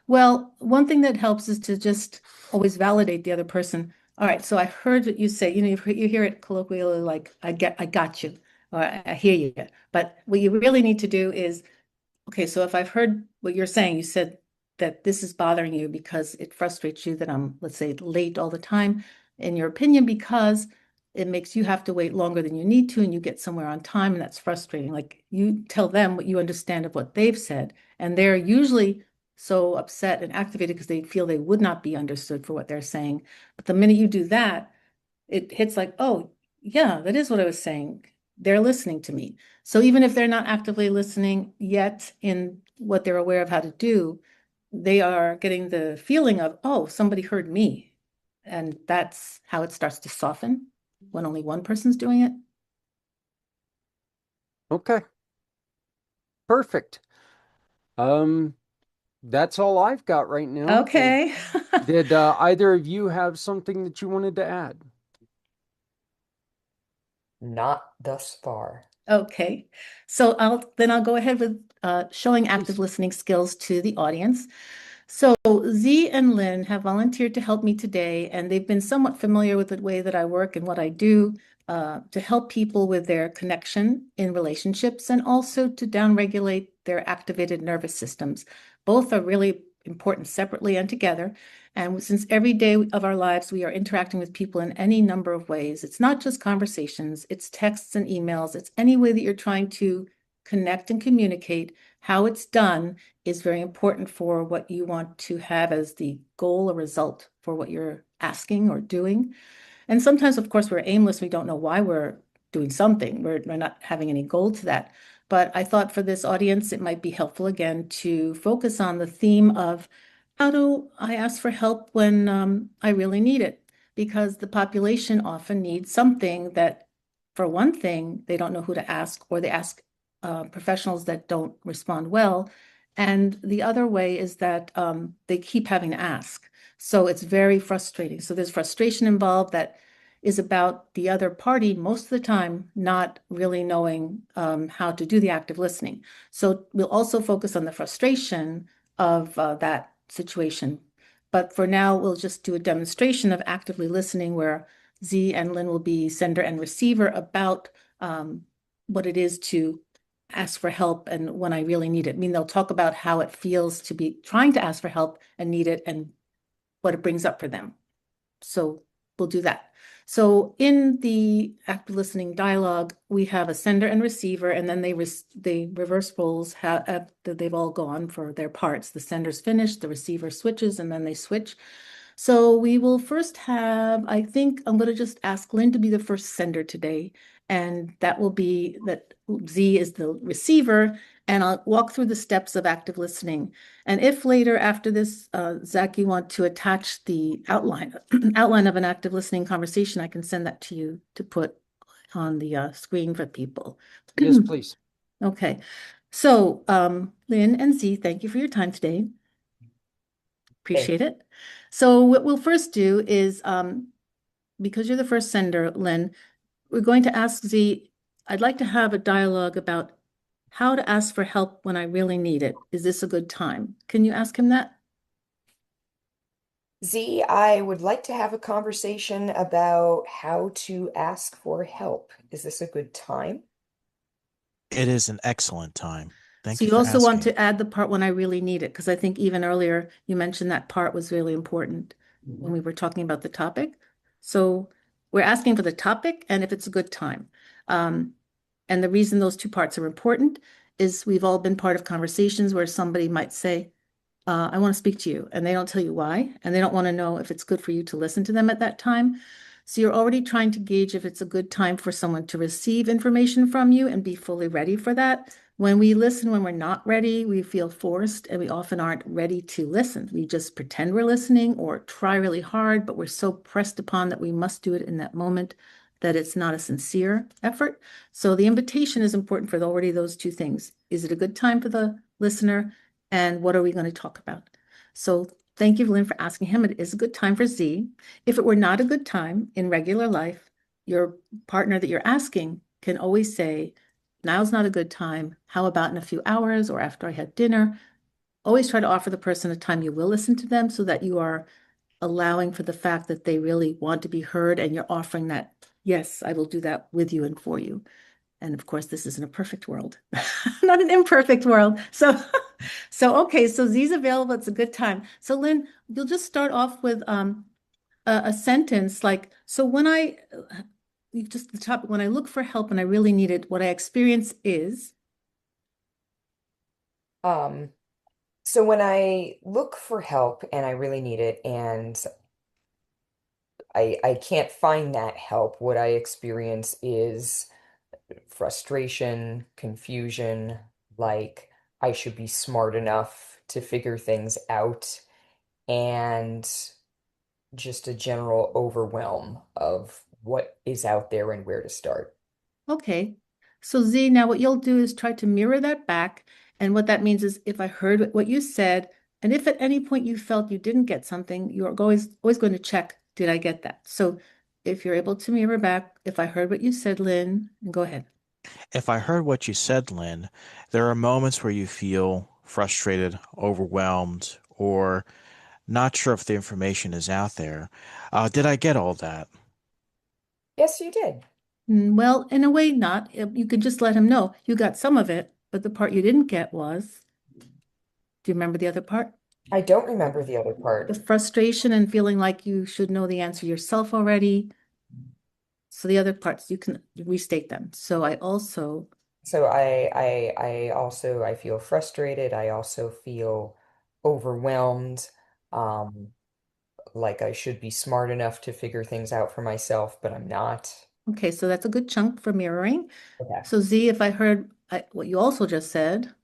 Well, one thing that helps is to just always validate the other person. All right, so I heard what you say. You hear it colloquially like, I got you, or I hear you. But what you really need to do is, okay, so if I've heard what you're saying, you said that this is bothering you because it frustrates you that I'm, let's say, late all the time, in your opinion, because it makes you have to wait longer than you need to, and you get somewhere on time, and that's frustrating. Like, you tell them what you understand of what they've said, and they're usually so upset and activated because they feel they would not be understood for what they're saying. But the minute you do that, it hits like, oh, yeah, that is what I was saying. They're listening to me. So even if they're not actively listening yet in what they're aware of how to do, they are getting the feeling of, oh, somebody heard me. And that's how it starts to soften when only one person's doing it. Okay. Perfect. That's all I've got right now. Okay. Did either of you have something that you wanted to add? Not thus far. Okay, so I'll go ahead with showing active Please. listening skills to the audience. So Z and Lynn have volunteered to help me today, and they've been somewhat familiar with the way that I work and what I do to help people with their connection in relationships and also to downregulate their activated nervous systems. Both are really important separately and together. And since every day of our lives, we are interacting with people in any number of ways. It's not just conversations, it's texts and emails. It's any way that you're trying to connect and communicate. How it's done is very important for what you want to have as the goal or result for what you're asking or doing. And sometimes, of course, we're aimless. We don't know why we're doing something. We're not having any goal to that. But I thought for this audience, it might be helpful again to focus on the theme of how do I ask for help when I really need it? Because the population often needs something that, for one thing, they don't know who to ask, or they ask professionals that don't respond well. And the other way is that they keep having to ask. So it's very frustrating. So there's frustration involved that is about the other party most of the time not really knowing how to do the active listening. So we'll also focus on the frustration of that situation. But for now, we'll just do a demonstration of actively listening where Z and Lynn will be sender and receiver about what it is to ask for help and when I really need it. I mean, they'll talk about how it feels to be trying to ask for help and need it and what it brings up for them. So we'll do that. So in the active listening dialogue, we have a sender and receiver, and then they reverse roles after they've all gone for their parts. The sender's finished, the receiver switches, and then they switch. So we will first have, I think I'm going to just ask Lynn to be the first sender today, and that will be that Z is the receiver, and I'll walk through the steps of active listening. And if later after this, Zach, you want to attach the outline of an active listening conversation, I can send that to you to put on the screen for people. Yes, please. Okay. So Lynn and Z, thank you for your time today. Appreciate it. So what we'll first do is, because you're the first sender, Lynn, we're going to ask Z, I'd like to have a dialogue about how to ask for help when I really need it. Is this a good time? Can you ask him that? Z, I would like to have a conversation about how to ask for help. Is this a good time? It is an excellent time. Thank So you you for also want asking. to add the part when I really need it, because I think even earlier you mentioned that part was really important when we were talking about the topic. So we're asking for the topic and if it's a good time. And the reason those two parts are important is we've all been part of conversations where somebody might say, I want to speak to you, and they don't tell you why, and they don't want to know if it's good for you to listen to them at that time. So you're already trying to gauge if it's a good time for someone to receive information from you and be fully ready for that. When we listen, when we're not ready, we feel forced and we often aren't ready to listen. We just pretend we're listening or try really hard, but we're so pressed upon that we must do it in that moment that it's not a sincere effort. So the invitation is important for already those two things. Is it a good time for the listener? And what are we going to talk about? So thank you, Lynn, for asking him. It is a good time for Z. If it were not a good time in regular life, your partner that you're asking can always say, now's not a good time. How about in a few hours or after I had dinner? Always try to offer the person a time you will listen to them so that you are allowing for the fact that they really want to be heard and you're offering that, yes, I will do that with you and for you. And of course, this isn't a perfect world, not an imperfect world. So, okay, so Z's available. It's a good time. So Lynn, you'll just start off with a sentence like, so when just the topic, when I look for help and I really need it, what I experience is. So when I look for help and I really need it and I can't find that help, what I experience is frustration, confusion, like I should be smart enough to figure things out, and just a general overwhelm of what is out there and where to start. Okay. So Z, now what you'll do is try to mirror that back. And what that means is if I heard what you said, and if at any point you felt you didn't get something, you're always going to check, did I get that? So if you're able to mirror back, if I heard what you said, Lynn, go ahead. If I heard what you said, Lynn, there are moments where you feel frustrated, overwhelmed, or not sure if the information is out there. Did I get all that? Yes, you did. Well, in a way, not. You could just let him know you got some of it, but the part you didn't get was, do you remember the other part? I don't remember the other The part. frustration and feeling like you should know the answer yourself already. So the other parts, you can restate them. So I also, So I feel frustrated. I also feel overwhelmed. Um, like I should be smart enough to figure things out for myself, but I'm not. okay, so that's a good chunk for mirroring. Okay. So Z, if I heard what you also just said,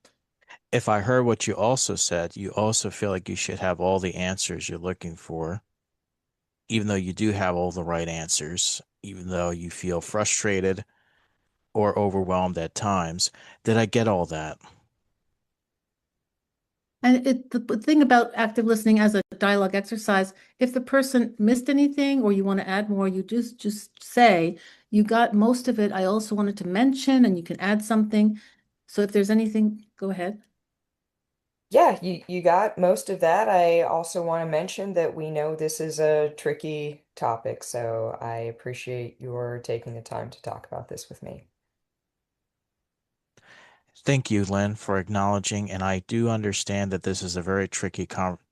If I heard what you also said, you also feel like you should have all the answers you're looking for, even though you do have all the right answers, even though you feel frustrated or overwhelmed at times. Did I get all that? and the thing about active listening as a dialogue exercise, if the person missed anything or you want to add more, you just say, you got most of it. I also wanted to mention, and you can add something. So if there's anything, go ahead. Yeah, you got most of that. I also want to mention that we know this is a tricky topic, so I appreciate your taking the time to talk about this with me. Thank you, Lynn, for acknowledging, and I do understand that this is a very tricky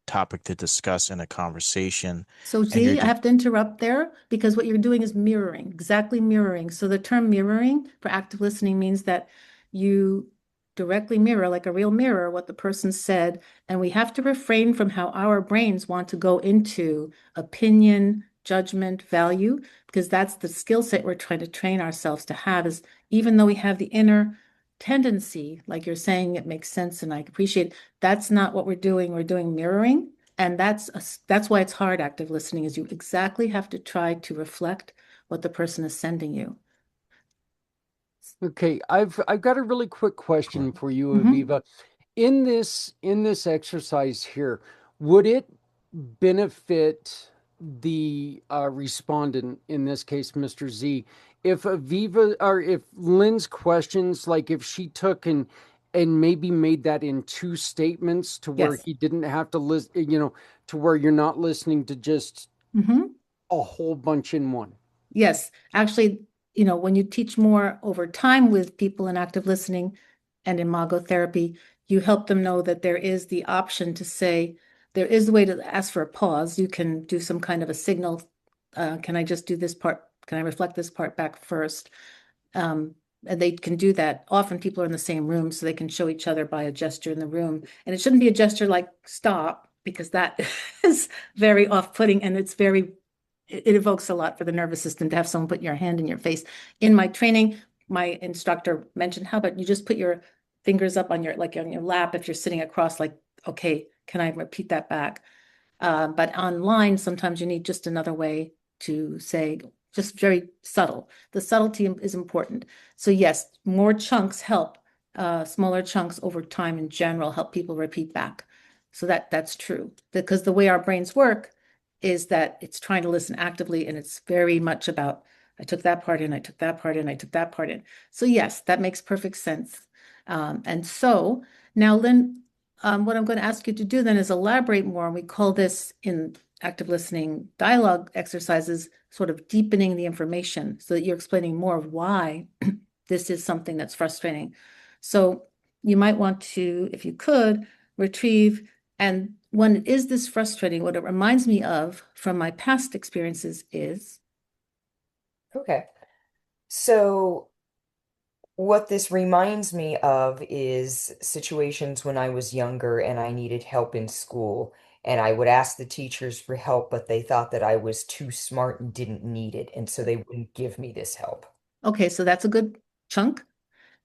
topic to discuss in a conversation, So and you're Z, I have to interrupt there because what you're doing is mirroring, exactly mirroring. So the term mirroring for active listening means that you directly mirror, like a real mirror, what the person said. And we have to refrain from how our brains want to go into opinion, judgment, value, because that's the skill set we're trying to train ourselves to have, is even though we have the inner tendency, like you're saying, it makes sense and I appreciate it, that's not what we're doing. We're doing mirroring. And that's why it's hard active listening, is you exactly have to try to reflect what the person is sending you. Okay, I've got a really quick question for you, Mhm. Aviva. In this exercise here, would it benefit the respondent, in this case, Mr. Z, if Aviva or if Lynn's questions, like if she took and maybe made that in two statements to where Yes. he didn't have to listen, to where you're not listening to just Mhm. a whole bunch in one. Yes, actually, when you teach more over time with people in active listening and imago therapy, you help them know that there is the option to say, there is the way to ask for a pause. You can do some kind of a signal. Can I just do this part? Can I reflect this part back first? And they can do that. Often people are in the same room, so they can show each other by a gesture in the room. And it shouldn't be a gesture like stop, because that is very off-putting and it evokes a lot for the nervous system to have someone put your hand in your face. In my training, my instructor mentioned, how about you just put your fingers up on your lap if you're sitting across, like, okay, can I repeat that back? But online, sometimes you need just another way to say, just very subtle. The subtlety is important. So yes, more chunks help. Smaller chunks over time in general help people repeat back. So that's true. Because the way our brains work is that it's trying to listen actively, and it's very much about, I took that part in, I took that part in, I took that part in. So yes, that makes perfect sense. And so now, Lynn, what I'm going to ask you to do then is elaborate more. And we call this in active listening dialogue exercises sort of deepening the information, so that you're explaining more of why this is something that's frustrating. So you might want to, if you could, retrieve, and when is this frustrating? What it reminds me of from my past experiences is, Okay. So what this reminds me of is situations when I was younger and I needed help in school, and I would ask the teachers for help, but they thought that I was too smart and didn't need it, and so they wouldn't give me this help. okay, so that's a good chunk.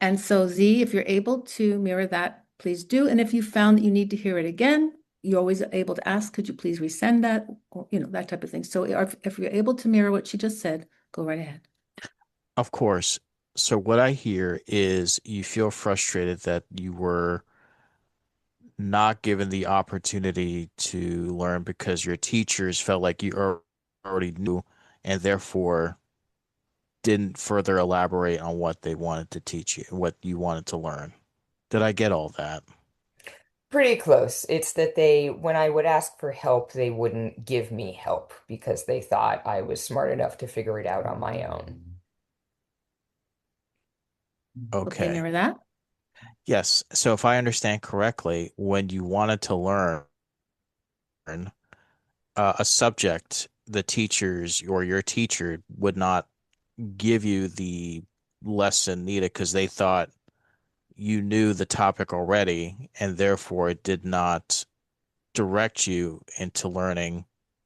And so Z, if you're able to mirror that, please do. And if you found that you need to hear it again, you're always able to ask, could you please resend that? Or, that type of thing. So if you're able to mirror what she just said, go right ahead. Of course. So what I hear is you feel frustrated that you were not given the opportunity to learn because your teachers felt like you already knew and therefore didn't further elaborate on what they wanted to teach you, what you wanted to learn. Did I get all that? Pretty close. It's that when I would ask for help, they wouldn't give me help because they thought I was smart enough to figure it out on my own. Okay, Okay. mirror that. Yes. So if I understand correctly, when you wanted to learn a subject, the teachers or your teacher would not give you the lesson needed because they thought you knew the topic already, and therefore it did not direct you into learning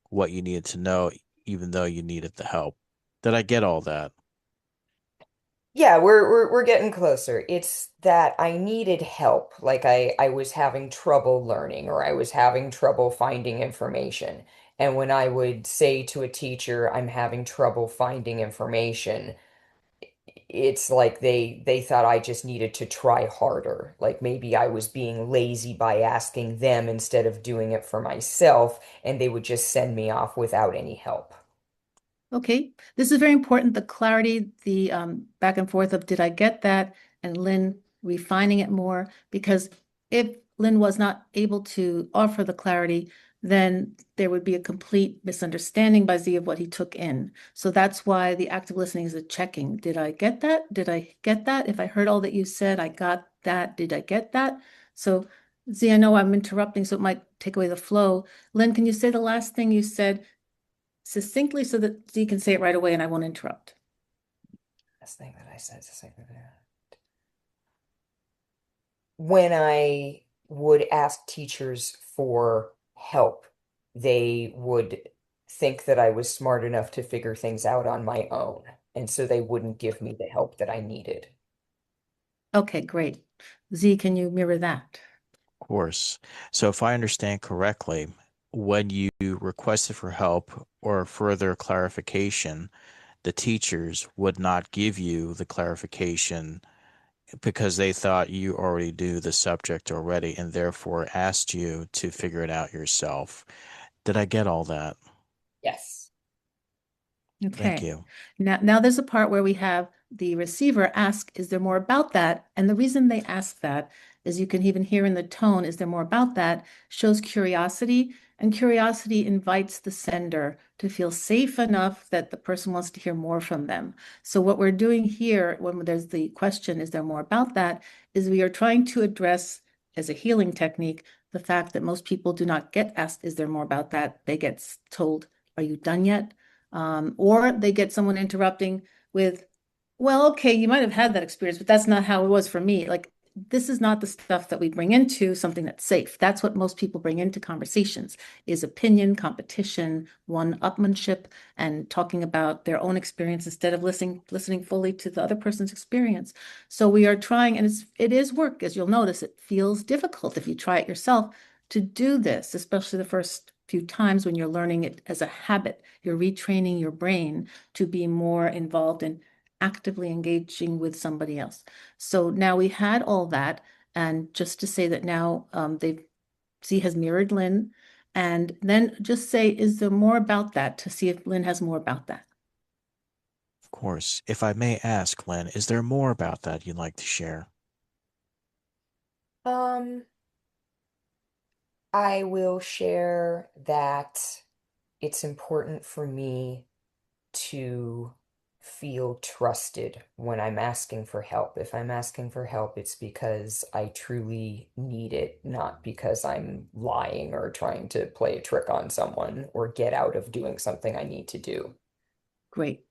what you needed to know, even though you needed the help. Did I get all that? Yeah, we're getting closer. It's that I needed help. Like I was having trouble learning or I was having trouble finding information. And when I would say to a teacher, I'm having trouble finding information, it's like they thought I just needed to try harder. Like maybe I was being lazy by asking them instead of doing it for myself, and they would just send me off without any help. Okay, this is very important. The clarity, the back and forth of did I get that? And Lynn refining it more, because if Lynn was not able to offer the clarity, then there would be a complete misunderstanding by Z of what he took in. So that's why the active listening is a checking. Did I get that? Did I get that? If I heard all that you said, I got that. Did I get that? So Z, I know I'm interrupting, so it might take away the flow. Lynn, can you say the last thing you said succinctly so that Z can say it right away and I won't interrupt? Last thing that I said is the same thing. When I would ask teachers for help, they would think that I was smart enough to figure things out on my own. And so they wouldn't give me the help that I needed. Okay, great. Z, can you mirror that? Of course. So if I understand correctly, when you requested for help or further clarification, the teachers would not give you the clarification because they thought you already knew the subject already and therefore asked you to figure it out yourself. Did I get all that? Yes. Thank Okay. you. Now there's a part where we have the receiver ask, is there more about that? And the reason they ask that, as you can even hear in the tone, is there more about that, shows curiosity. And curiosity invites the sender to feel safe enough that the person wants to hear more from them. So what we're doing here, when there's the question, is there more about that, is we are trying to address, as a healing technique, the fact that most people do not get asked, is there more about that? They get told, are you done yet? Or they get someone interrupting with, well, okay, you might have had that experience, but that's not how it was for me. Like, this is not the stuff that we bring into something that's safe. That's what most people bring into conversations is opinion, competition, one-upmanship, and talking about their own experience instead of listening fully to the other person's experience. So we are trying, and it is work, as you'll notice. It feels difficult if you try it yourself to do this, especially the first few times when you're learning it as a habit. You're retraining your brain to be more involved in actively engaging with somebody else. So now we had all that, and just to say that now Z has mirrored Lynn, and then just say, is there more about that, to see if Lynn has more about that. Of course. If I may ask, Lynn, is there more about that you'd like to share? Um, I will share that it's important for me to feel trusted when I'm asking for help. If I'm asking for help, it's because I truly need it, not because I'm lying or trying to play a trick on someone or get out of doing something I need to do. Great.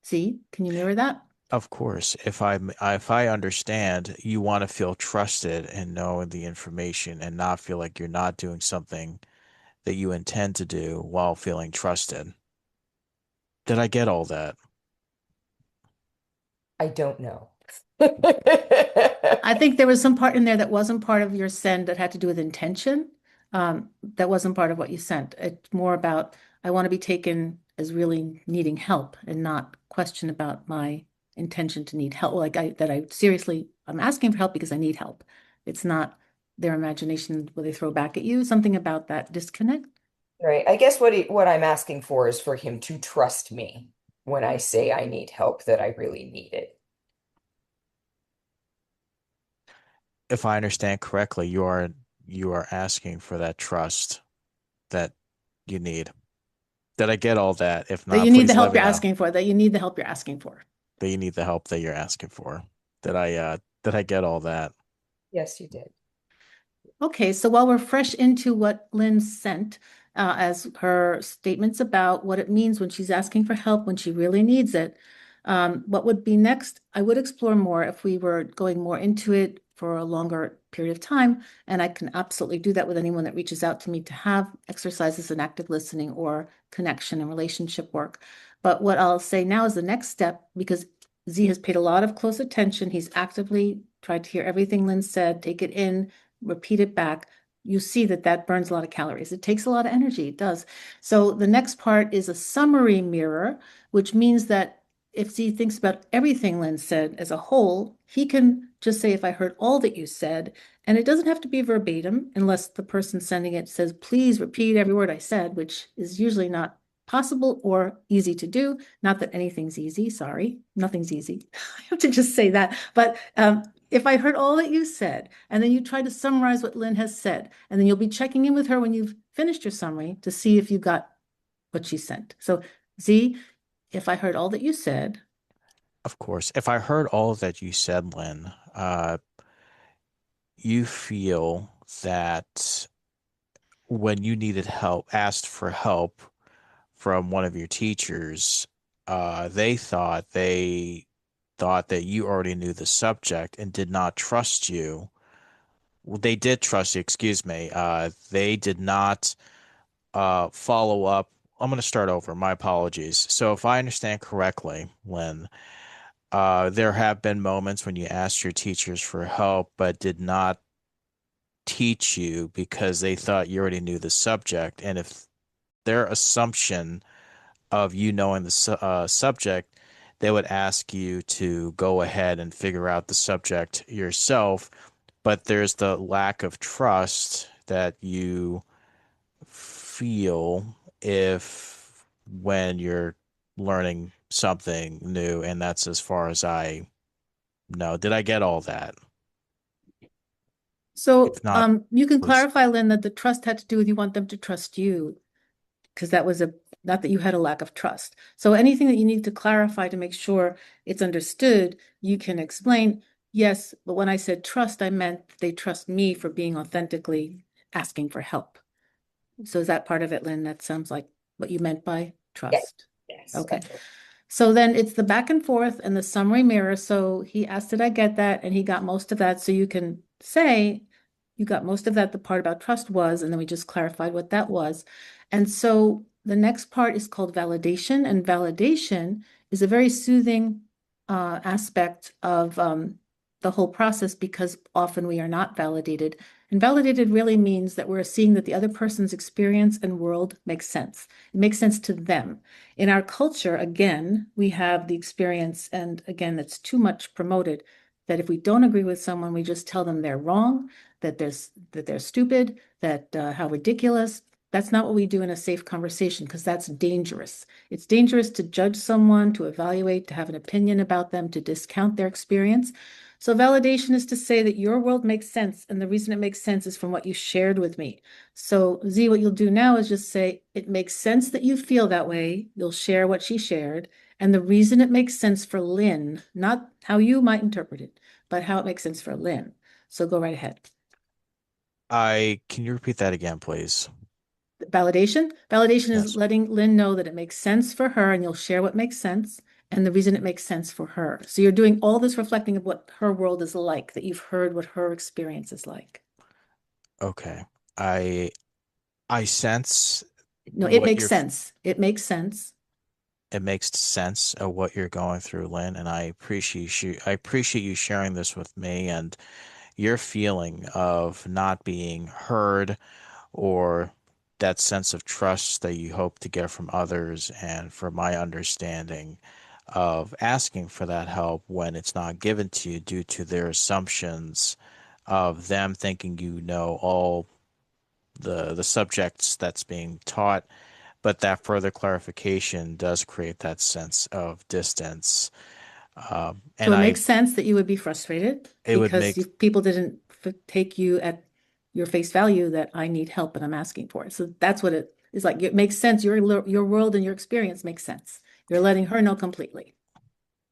Z, can you mirror that? Of course. If I understand, you want to feel trusted and know the information and not feel like you're not doing something that you intend to do while feeling trusted. Did I get all that? I don't know. I think there was some part in there that wasn't part of your send that had to do with intention. That wasn't part of what you sent. It's more about, I want to be taken as really needing help and not question about my intention to need help. Like I'm asking for help because I need help. It's not their imagination where they throw back at you, something about that disconnect. Right. I guess what I'm asking for is for him to trust me when I say I need help, that I really need it. If I understand correctly, you are asking for that trust that you need. Did I get all that? If That not, you need the please let help me you're know. asking for, that you need the help you're asking for. That you need the help that you're asking for. Did I get all that? Yes, you did. Okay, so while we're fresh into what Lynn sent as her statements about what it means when she's asking for help when she really needs it, what would be next? I would explore more if we were going more into it for a longer period of time. And I can absolutely do that with anyone that reaches out to me to have exercises in active listening or connection and relationship work. But what I'll say now is the next step, because Z has paid a lot of close attention. He's actively tried to hear everything Lynn said, take it in, repeat it back. You see that that burns a lot of calories. It takes a lot of energy. It does. So the next part is a summary mirror, which means that if he thinks about everything Lynn said as a whole, he can just say, if I heard all that you said, and it doesn't have to be verbatim unless the person sending it says, please repeat every word I said, which is usually not possible or easy to do. Not that anything's easy. Sorry, nothing's easy. I have to just say that. But if I heard all that you said, and then you try to summarize what Lynn has said, and then you'll be checking in with her when you've finished your summary to see if you got what she sent. So Z, if I heard all that you said, Of course. If I heard all that you said, Lynn, you feel that when you needed help, asked for help from one of your teachers, they thought that you already knew the subject and did not trust you. Well, they did trust you, excuse me. They did not follow up. I'm going to start over. My apologies. So, if I understand correctly, Lynn, there have been moments when you asked your teachers for help but did not teach you because they thought you already knew the subject. And if their assumption of you knowing the subject, they would ask you to go ahead and figure out the subject yourself. But there's the lack of trust that you feel if when you're learning something new, and that's as far as I know. Did I get all that? so If not, you can please. clarify, Lynn, that the trust had to do with you want them to trust you, because that was not that you had a lack of trust. So anything that you need to clarify to make sure it's understood, you can explain, yes, but when I said trust, I meant they trust me for being authentically asking for help. So is that part of it, Lynn? That sounds like what you meant by Yes, trust. yes. Okay. So then it's the back and forth and the summary mirror. So he asked, did I get that? And he got most of that. So you can say, you got most of that. The part about trust was, and then we just clarified what that was. And so the next part is called validation. And validation is a very soothing aspect of the whole process, because often we are not validated. And validated really means that we're seeing that the other person's experience and world makes sense. It makes sense to them. In our culture, again, we have the experience, and again, that's too much promoted, that if we don't agree with someone, we just tell them they're wrong, that they're stupid, that how ridiculous. That's not what we do in a safe conversation, because that's dangerous. It's dangerous to judge someone, to evaluate, to have an opinion about them, to discount their experience. So validation is to say that your world makes sense, and the reason it makes sense is from what you shared with me. So Z, what you'll do now is just say, it makes sense that you feel that way. You'll share what she shared. And the reason it makes sense for Lynn, not how you might interpret it, but how it makes sense for Lynn. So go right ahead. Can you repeat that again, please? Validation. Validation is Yes. letting Lynn know that it makes sense for her, and you'll share what makes sense and the reason it makes sense for her. So you're doing all this reflecting of what her world is like, that you've heard what her experience is like. Okay. I I sense No, it what makes you're sense. It makes sense. it makes sense of what you're going through, Lynn, and I appreciate you sharing this with me and your feeling of not being heard or that sense of trust that you hope to get from others, and for my understanding of asking for that help when it's not given to you due to their assumptions of them thinking you know all the subjects that's being taught, but that further clarification does create that sense of distance. So And it makes sense that you would be frustrated it would because make people didn't take you at your face value that I need help and I'm asking for it. So that's what it is like. It makes sense. Your world and your experience makes sense. You're letting her know completely.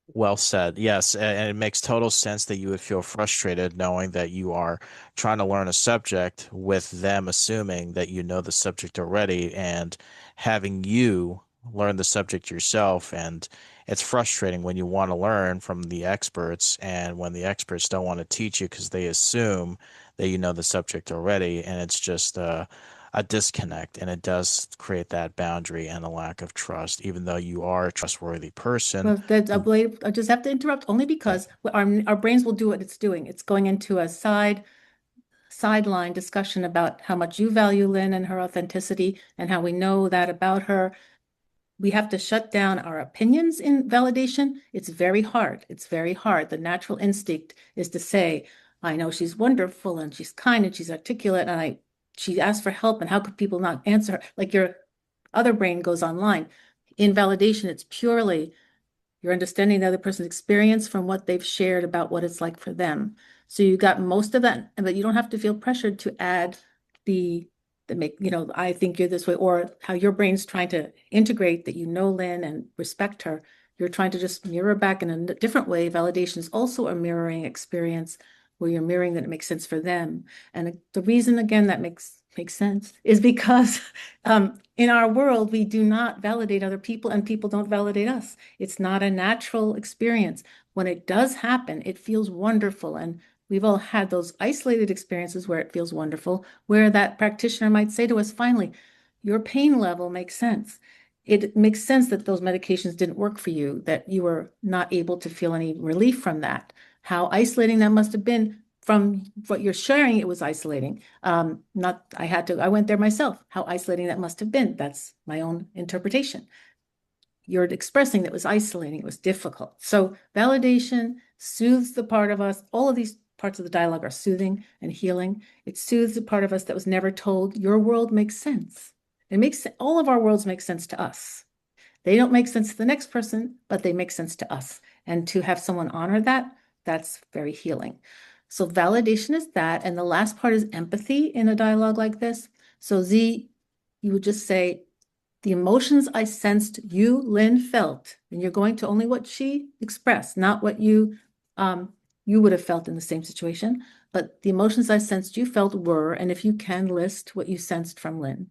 Well said. Yes, and it makes total sense that you would feel frustrated knowing that you are trying to learn a subject with them assuming that you know the subject already and having you learn the subject yourself. And it's frustrating when you want to learn from the experts and when the experts don't want to teach you because they assume that you know the subject already. And it's just a disconnect, and it does create that boundary and a lack of trust, even though you are a trustworthy person. Well, I just have to interrupt only because our brains will do what it's doing. It's going into a sideline discussion about how much you value Lynn and her authenticity and how we know that about her. We have to shut down our opinions in validation. It's very hard. It's very hard. The natural instinct is to say, I know she's wonderful and she's kind and she's articulate and she asked for help and how could people not answer her? Like your other brain goes online. In validation, it's purely you're understanding the other person's experience from what they've shared about what it's like for them. So you got most of that, but you don't have to feel pressured to add the make, I think you're this way, or how your brain's trying to integrate that Lynn and respect her. You're trying to just mirror back in a different way. Validation is also a mirroring experience where you're mirroring that it makes sense for them. And the reason, again, that makes sense is because in our world, we do not validate other people and people don't validate us. It's not a natural experience. When it does happen, it feels wonderful. And we've all had those isolated experiences where it feels wonderful, where that practitioner might say to us, finally, your pain level makes sense. It makes sense that those medications didn't work for you, that you were not able to feel any relief from that. How isolating that must have been. From what you're sharing, it was isolating. I went there myself. How isolating that must have been. That's my own interpretation. You're expressing that was isolating, it was difficult. So validation soothes the part of us. All of these parts of the dialogue are soothing and healing. It soothes the part of us that was never told. Your world makes sense. All of our worlds make sense to us. They don't make sense to the next person, but they make sense to us. And to have someone honor that, that's very healing. So validation is that. And the last part is empathy in a dialogue like this. So Z, you would just say, the emotions I sensed you, Lynn, felt, and you're going to only what she expressed, not what you would have felt in the same situation, but the emotions I sensed you felt were, and if you can list what you sensed from Lynn.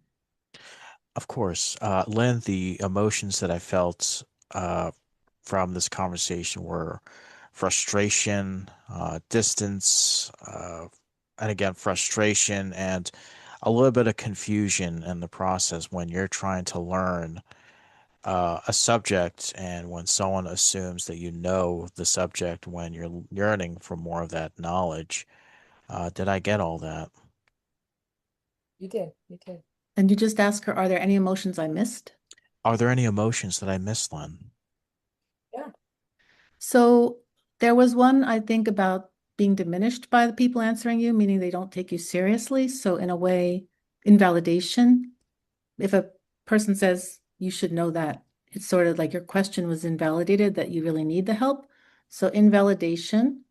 Of course. Lynn, the emotions that I felt from this conversation were frustration, distance, and again, frustration and a little bit of confusion in the process when you're trying to learn a subject and when someone assumes that you know the subject when you're yearning for more of that knowledge. Did I get all that? You did. You did. And you just ask her, are there any emotions I missed? Are there any emotions that I missed, Lynn? Yeah. So there was one, I think, about being diminished by the people answering you, meaning they don't take you seriously. So in a way, invalidation, if a person says, you should know that, it's sort of like your question was invalidated, that you really need the help. So invalidation,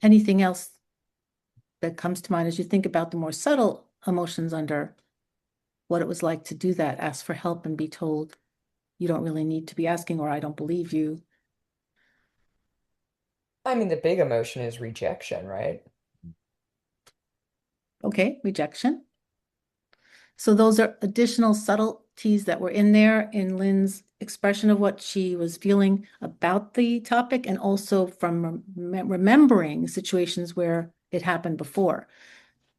anything else that comes to mind as you think about the more subtle emotions under what it was like to do that, ask for help and be told you don't really need to be asking, or I don't believe you. I mean, the big emotion is rejection, right? Okay, rejection. So those are additional subtleties that were in there in Lynn's expression of what she was feeling about the topic, and also from remembering situations where it happened before.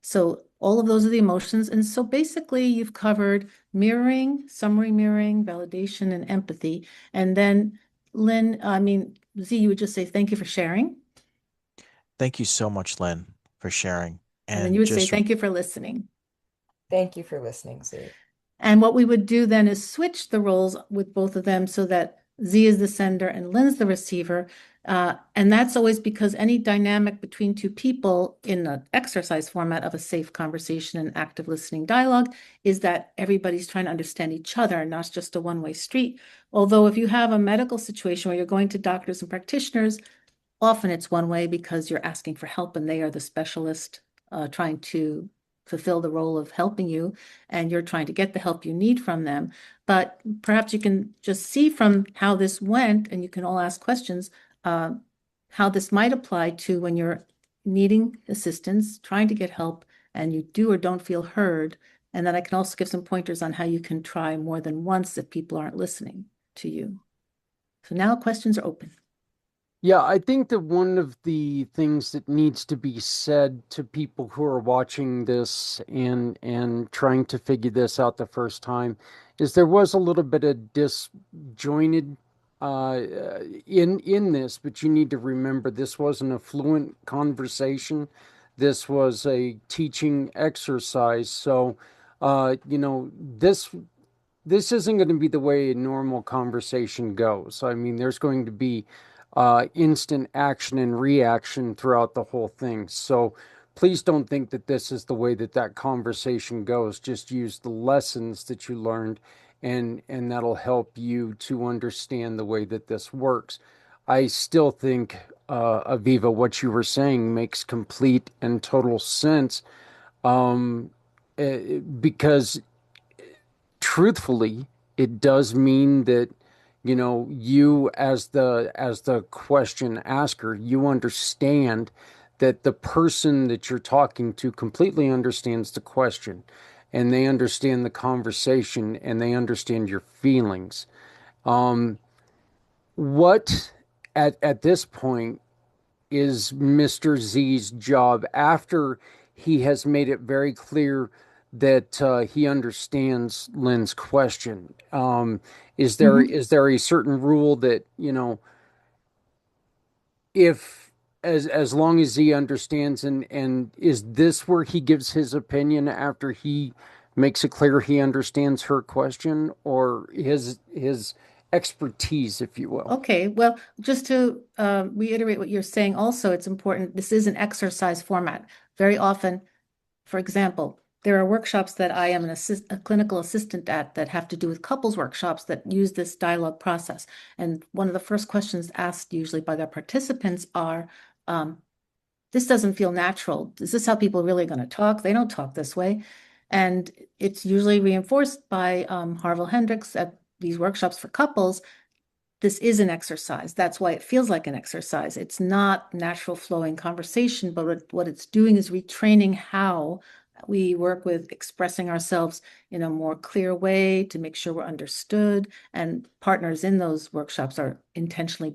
So all of those are the emotions. And so basically you've covered mirroring, summary mirroring, validation, and empathy. And then Lynn, Z, you would just say, thank you for sharing. Thank you so much, Lynn, for sharing. And then you would say, thank you for listening. Thank you for listening, Z. And what we would do then is switch the roles with both of them so that Z is the sender and Lynn's the receiver. And that's always because any dynamic between two people in an exercise format of a safe conversation and active listening dialogue is that everybody's trying to understand each other, not just a one-way street. Although if you have a medical situation where you're going to doctors and practitioners, often it's one way because you're asking for help and they are the specialist trying to fulfill the role of helping you, and you're trying to get the help you need from them. But perhaps you can just see from how this went, and you can all ask questions, how this might apply to when you're needing assistance, trying to get help, and you do or don't feel heard. And then I can also give some pointers on how you can try more than once if people aren't listening to you. So now questions are open. Yeah, I think that one of the things that needs to be said to people who are watching this and trying to figure this out the first time is there was a little bit of disjointed in this, but you need to remember this wasn't a fluent conversation. This was a teaching exercise. So, this isn't going to be the way a normal conversation goes. I mean, there's going to be instant action and reaction throughout the whole thing. So please don't think that this is the way that that conversation goes. Just use the lessons that you learned, and that'll help you to understand the way that this works. I still think, Aviva, what you were saying makes complete and total sense, because truthfully, it does mean that, you as the question asker, you understand that the person that you're talking to completely understands the question, and they understand the conversation, and they understand your feelings. What at this point is Mr. Z's job after he has made it very clear that he understands Lynn's question? Is there a certain rule that, if as long as he understands, and is this where he gives his opinion after he makes it clear he understands her question, or his expertise, if you will? Okay, well, just to reiterate what you're saying, also, it's important. This is an exercise format. Very often, for example, there are workshops that I am a clinical assistant at that have to do with couples workshops that use this dialogue process. And one of the first questions asked usually by their participants are, this doesn't feel natural. Is this how people really going to talk? They don't talk this way. And it's usually reinforced by Harville Hendricks at these workshops for couples. This is an exercise. That's why it feels like an exercise. It's not natural flowing conversation, but what it's doing is retraining how we work with expressing ourselves in a more clear way to make sure we're understood. And partners in those workshops are intentionally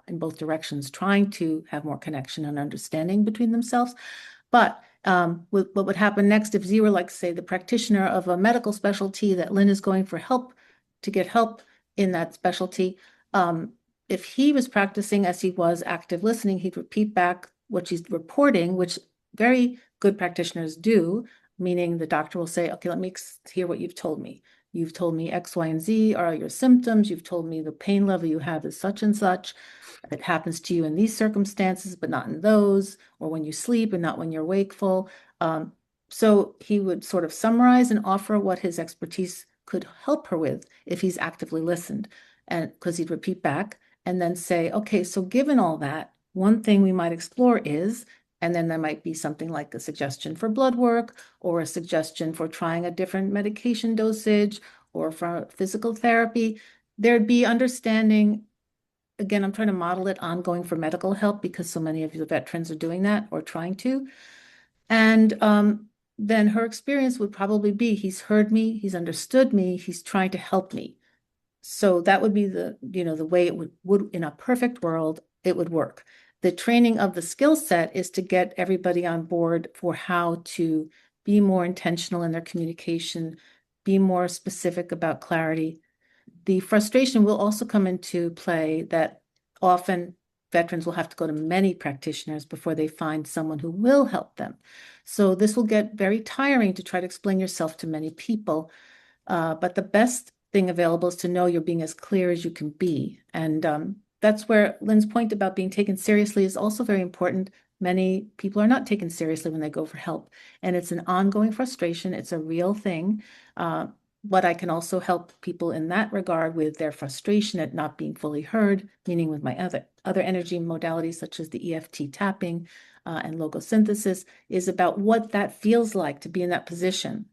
in both directions, trying to have more connection and understanding between themselves. But what would happen next if Z were, like, say, the practitioner of a medical specialty that Lynn is going for help to get help in that specialty? If he was practicing as he was active listening, he'd repeat back what she's reporting, which very good practitioners do, meaning the doctor will say, okay, let me hear what you've told me. You've told me X, Y, and Z are your symptoms. You've told me the pain level you have is such and such. It happens to you in these circumstances, but not in those, or when you sleep and not when you're wakeful. So he would sort of summarize and offer what his expertise could help her with if he's actively listened. And because he'd repeat back and then say, okay, so given all that, one thing we might explore is, and then there might be something like a suggestion for blood work, or a suggestion for trying a different medication dosage, or for physical therapy. There'd be understanding. Again, I'm trying to model it ongoing for medical help because so many of the veterans are doing that or trying to. And then her experience would probably be, he's heard me, he's understood me, he's trying to help me. So that would be the way it would in a perfect world, it would work. The training of the skill set is to get everybody on board for how to be more intentional in their communication, be more specific about clarity. The frustration will also come into play that often veterans will have to go to many practitioners before they find someone who will help them. So this will get very tiring to try to explain yourself to many people. But the best thing available is to know you're being as clear as you can be. And that's where Lynn's point about being taken seriously is also very important. Many people are not taken seriously when they go for help, and it's an ongoing frustration. It's a real thing. But I can also help people in that regard with their frustration at not being fully heard, meaning with my other energy modalities such as the EFT tapping and logosynthesis, is about what that feels like to be in that position.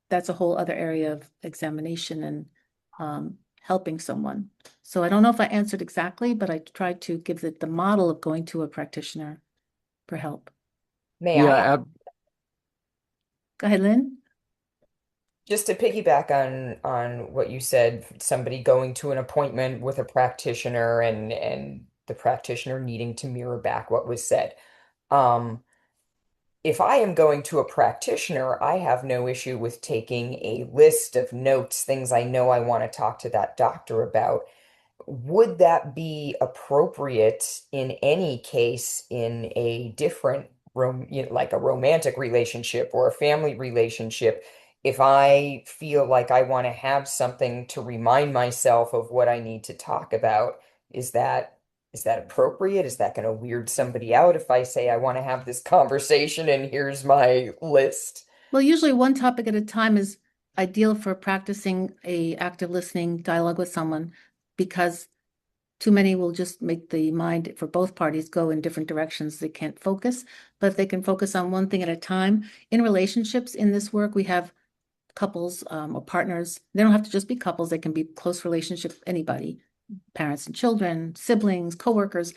That's a whole other area of examination and helping someone. So I don't know if I answered exactly, but I tried to give the model of going to a practitioner for help. May I? Go ahead, Lynn. Just to piggyback on what you said, somebody going to an appointment with a practitioner and the practitioner needing to mirror back what was said. If I am going to a practitioner, I have no issue with taking a list of notes, things I know I want to talk to that doctor about. Would that be appropriate in any case in a different like a romantic relationship or a family relationship? If I feel like I want to have something to remind myself of what I need to talk about, is that appropriate? Is that going to weird somebody out if I say I want to have this conversation and here's my list? Well, usually one topic at a time is ideal for practicing a active listening dialogue with someone, because too many will just make the mind for both parties go in different directions. They can't focus, but if they can focus on one thing at a time. In relationships, in this work, we have couples or partners. They don't have to just be couples. They can be close relationship, anybody, parents and children, siblings, coworkers,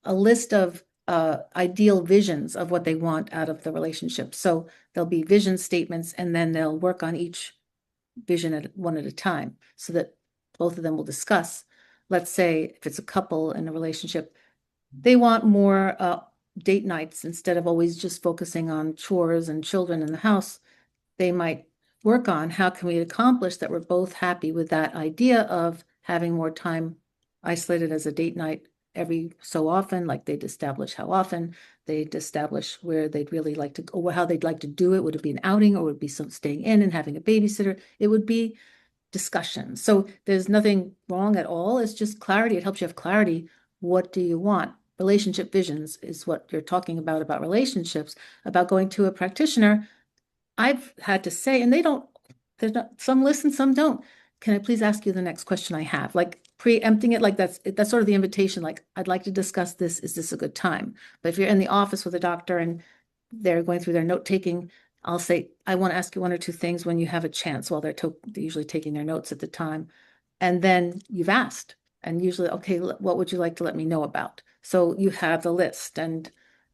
a list of ideal visions of what they want out of the relationship. So there'll be vision statements, and then they'll work on each vision one at a time so that both of them will discuss. Let's say if it's a couple in a relationship, they want more date nights instead of always just focusing on chores and children in the house. They might work on how can we accomplish that we're both happy with that idea of having more time isolated as a date night every so often. Like they'd establish how often, they'd establish where they'd really like to go, or how they'd like to do it. Would it be an outing, or would it be some staying in and having a babysitter? It would be discussion. So there's nothing wrong at all. It's just clarity. It helps you have clarity. What do you want? Relationship visions is what you're talking about relationships, about going to a practitioner. I've had to say, and they're not, some listen, some don't. Can I please ask you the next question I have? Like preempting it, like that's sort of the invitation. Like, I'd like to discuss this. Is this a good time? But if you're in the office with a doctor and they're going through their note taking, I'll say, I want to ask you one or two things when you have a chance while they're usually taking their notes at the time. And then you've asked, and usually, okay, what would you like to let me know about? So you have the list, and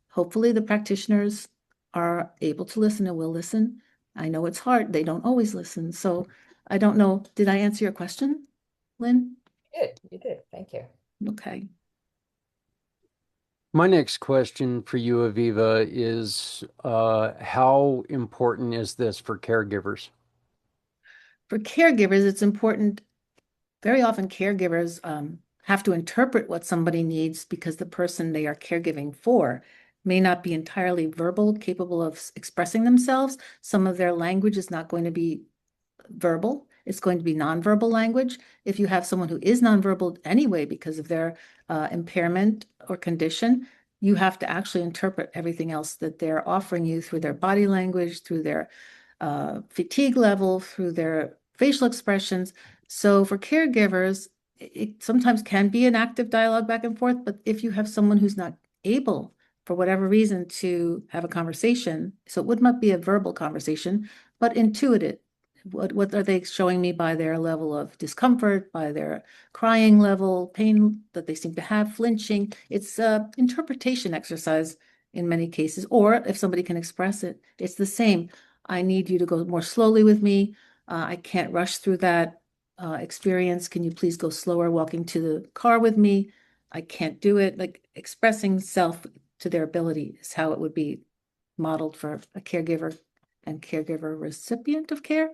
hopefully the practitioners are able to listen and will listen. I know it's hard. They don't always listen. So I don't know. Did I answer your question, Lynn? You did. Thank you. Okay. My next question for you, Aviva, is how important is this for caregivers? For caregivers, it's important. Very often caregivers have to interpret what somebody needs because the person they are caregiving for may not be entirely verbal, capable of expressing themselves. Some of their language is not going to be verbal. It's going to be nonverbal language. If you have someone who is nonverbal anyway because of their impairment or condition, you have to actually interpret everything else that they're offering you through their body language, through their fatigue level, through their facial expressions. So for caregivers, it sometimes can be an active dialogue back and forth, but if you have someone who's not able, for whatever reason, to have a conversation, so it would not be a verbal conversation, but intuitive. What are they showing me by their level of discomfort, by their crying level, pain that they seem to have, flinching? It's an interpretation exercise in many cases, or if somebody can express it, it's the same. I need you to go more slowly with me. I can't rush through that experience. Can you please go slower walking to the car with me? I can't do it. Like expressing self to their ability is how it would be modeled for a caregiver and caregiver recipient of care.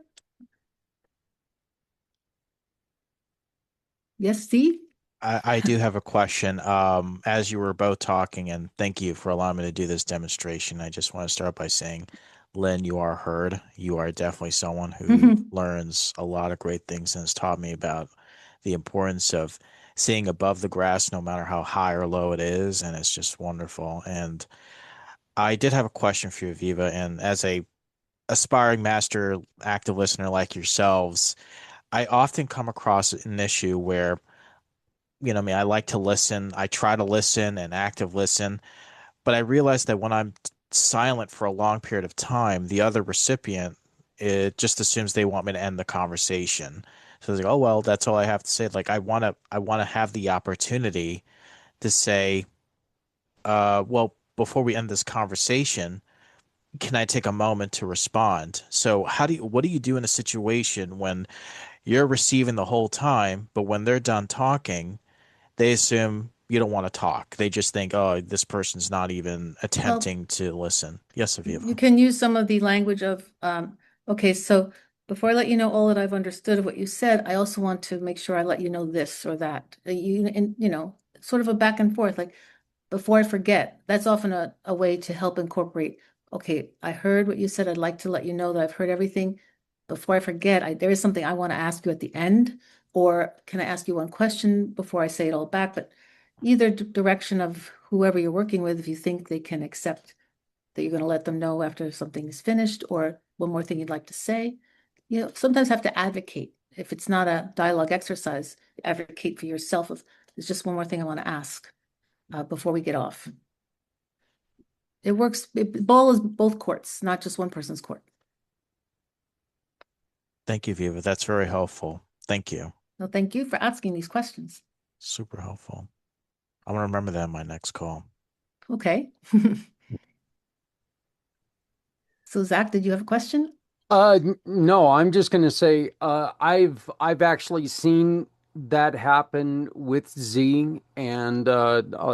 Yes, Steve? I do have a question. As you were both talking, and thank you for allowing me to do this demonstration, I just want to start by saying, Lynn, you are heard. You are definitely someone who learns a lot of great things and has taught me about the importance of seeing above the grass, no matter how high or low it is, and it's just wonderful. And I did have a question for you, Viva, and as a aspiring master active listener like yourselves, I often come across an issue where, I like to listen. I try to listen and active listen, but I realize that when I'm silent for a long period of time, the other recipient, it just assumes they want me to end the conversation. So it's like, oh well, that's all I have to say. Like I want to have the opportunity to say, well, before we end this conversation, can I take a moment to respond? So what do you do in a situation when you're receiving the whole time, but when they're done talking, they assume you don't want to talk. They just think, oh, this person's not even Well, attempting to listen. Yes, you Aviva. can use some of the language of, okay, so before I let you know all that I've understood of what you said, I also want to make sure I let you know this or that. Sort of a back and forth, like before I forget. That's often a way to help incorporate, okay, I heard what you said. I'd like to let you know that I've heard everything. Before I forget, there is something I want to ask you at the end, or can I ask you one question before I say it all back? But either direction of whoever you're working with, if you think they can accept that you're going to let them know after something is finished, or one more thing you'd like to say. Sometimes have to advocate. If it's not a dialogue exercise, advocate for yourself. If there's just one more thing I want to ask before we get off. It works. Ball is both courts, not just one person's court. Thank you, Viva. That's very helpful. Thank you. No, thank you for asking these questions. Super helpful. I'm going to remember that in my next call. Okay. So Zach, did you have a question? No, I'm just going to say I've actually seen that happen with Z, and